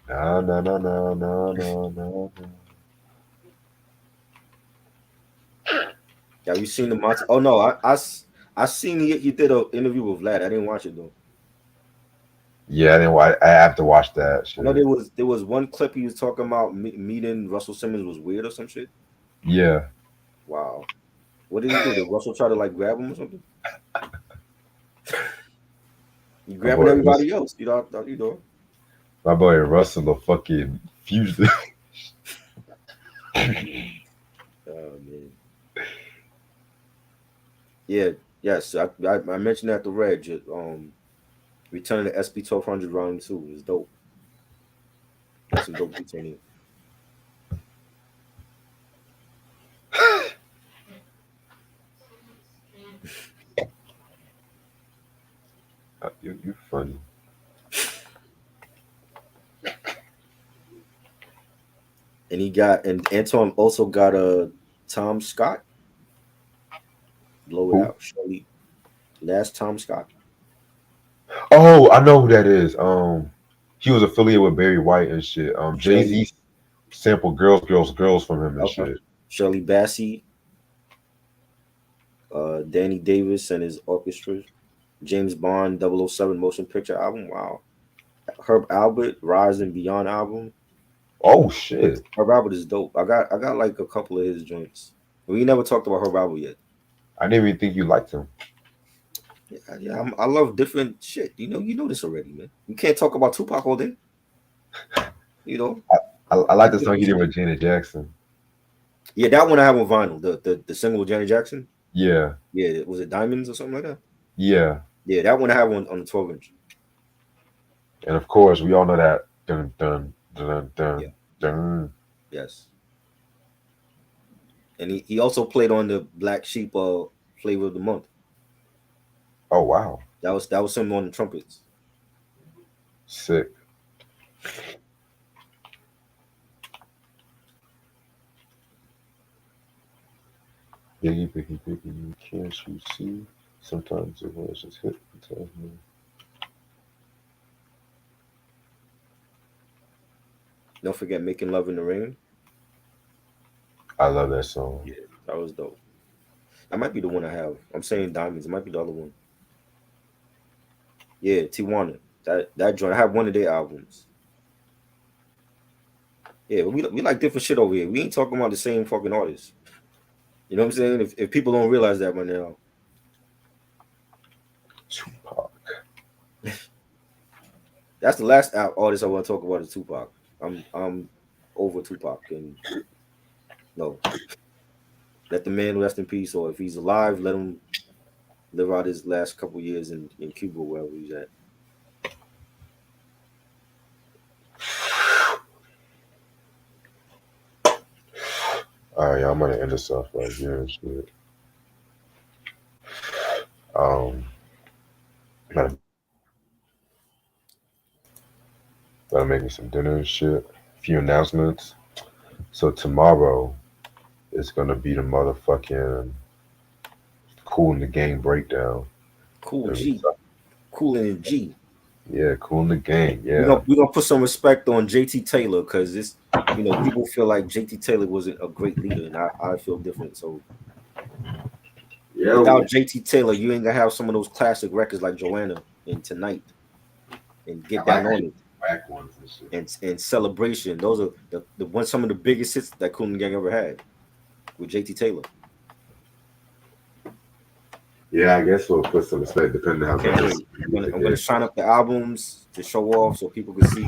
No, no, no, no, no, no, no. Have you seen the Monty? Oh no, I seen he did an interview with Vlad. I didn't watch it though. Yeah, I have to watch that I know shit. there was one clip he was talking about meeting Russell Simmons was weird or some shit. Yeah. Wow, what did he do? Did Russell try to like grab him or something? You My grabbing boy, everybody else, you know. my boy Russell a fucking fugitive. Oh man. Yeah, yes. I mentioned that to Reg. Returning to SP 1200 Round 2 is dope. Got some dope beats on it. You funny. And Antoine also got a Tom Scott. Blow it Who? out, Shirley. Last Tom Scott. Oh, I know who that is. He was affiliated with Barry White and shit. Jay Shirley. Z sampled "Girls, Girls, Girls" from him and Okay. shit. Shirley Bassey, Danny Davis and his orchestra. James Bond 007 motion picture album. Wow. Herb Albert, Rise and Beyond album. Oh shit! Herb Albert is dope. I got like a couple of his joints. We never talked about Herb Albert yet. I didn't even think you liked him. Yeah, I love different shit. You know this already, man. You can't talk about Tupac all day. You know. I like the song he did with Janet Jackson. Yeah, that one I have on vinyl. The single with Janet Jackson. Yeah, Yeah, was it Diamonds or something like that? yeah, Yeah, that one I have on the 12-inch. and of course we all know that. Dun dun dun Yeah. dun dun. Yes. And he also played on the Black Sheep Flavor of the Month. Oh wow, That was him on the trumpets. sick. Biggie, biggie, biggie, can't you see? Sometimes it was just hypnotize me. Don't forget Making Love in the Rain. I love that song. Yeah, that was dope. That might be the one I have. I'm saying Diamonds. It might be the other one. Yeah, Tijuana. That joint. I have one of their albums. Yeah, we like different shit over here. We ain't talking about the same fucking artists. You know what I'm saying? If people don't realize that by now, Tupac. that's the last artist I want to talk about is Tupac. I'm over Tupac and no, let the man rest in peace. Or if he's alive, let him live out his last couple years in Cuba, wherever he's at. All right, I'm gonna end this off right here and shit. Um, gotta Gotta make me some dinner and shit. A few announcements. So tomorrow it's gonna be the motherfucking Cool in the Gang breakdown. Cool And G, cool in G. yeah, Cool in the Gang. We're Yeah. gonna put some respect on JT Taylor because this, people feel like JT Taylor wasn't a great leader, and I feel different. So Yeah. without JT Taylor, you ain't gonna have some of those classic records like Joanna and Tonight and Get Down on It Back ones and shit. and Celebration. Those are the one some of the biggest hits that Cool and the Gang ever had with JT Taylor. Yeah, I guess we'll put some respect depending on how Can't good wait. I'm gonna shine up the albums to show off so people can see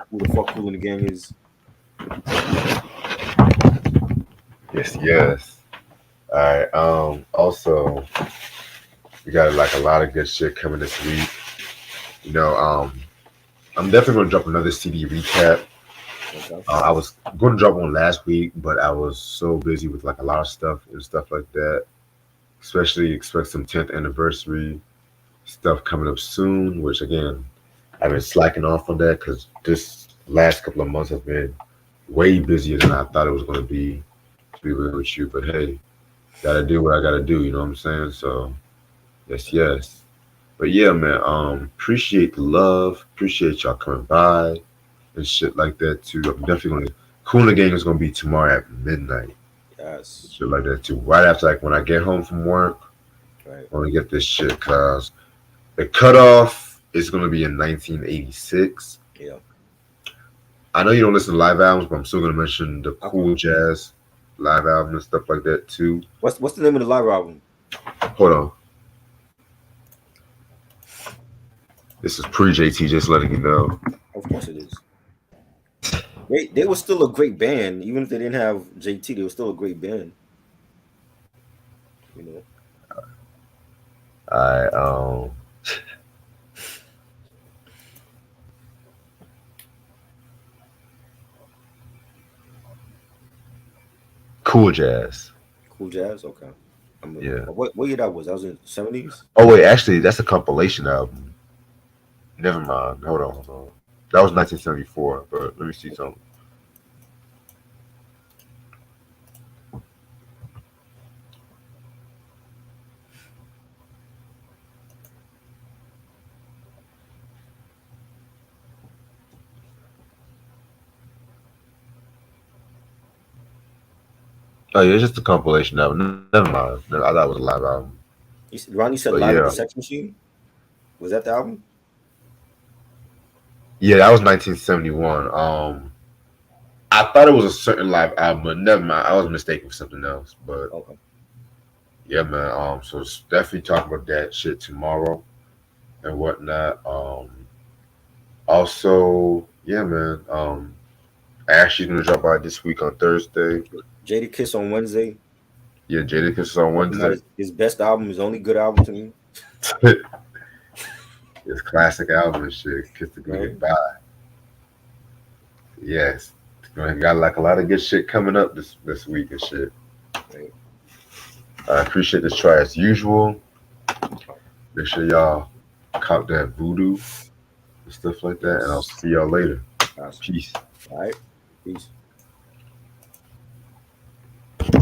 who the fuck Cool and the Gang is. Yes, yes. All right. Also, we got like a lot of good shit coming this week. I'm definitely gonna drop another CD recap. Okay. I was gonna drop one last week, but I was so busy with like a lot of stuff and stuff like that. Especially expect some 10th anniversary stuff coming up soon, which again, I've been slacking off on that because this last couple of months have been way busier than I thought it was gonna be, to be real with you. But hey, gotta do what I gotta do, you know what I'm saying? So yes. But yeah, man, appreciate the love, appreciate y'all coming by and shit like that too. I'm definitely gonna Cooler Gang is gonna be tomorrow at midnight. Yes. Shit like that too. Right after like when I get home from work, Right. I wanna get this shit cause the cutoff is gonna be in 1986. Yeah. I know you don't listen to live albums, but I'm still gonna mention the Cool Jazz live album and stuff like that too. What's the name of the live album? Hold on. This is pre-JT, just letting you know. Of course it is. They were still a great band, even if they didn't have JT. They were still a great band. I Cool Jazz. Cool Jazz. Okay. Yeah. What year that was? That was in the 70s. Oh wait, actually, that's a compilation album. Never mind. Hold on. That was 1974. But let me see something. Oh yeah, it's just a compilation album. Never mind. I thought it was a live album. Ronnie said But Live at yeah. the Sex Machine. Was that the album? Yeah, that was 1971. I thought it was a certain live album, but never mind. I was mistaken for something else. But Okay. yeah, man. So it's definitely talk about that shit tomorrow and whatnot. Also, yeah, man. Ashley's gonna drop by this week on Thursday. Jadakiss on Wednesday. Yeah, Jadakiss is on Wednesday. His best album, his only good album to me. His classic album and shit. Kiss the Goodbye. Yes. Got like a lot of good shit coming up this week and shit. Right. I appreciate this try as usual. Make sure y'all cop that VooDoo and stuff like that. And I'll see y'all later. Awesome. Peace. All right. Peace.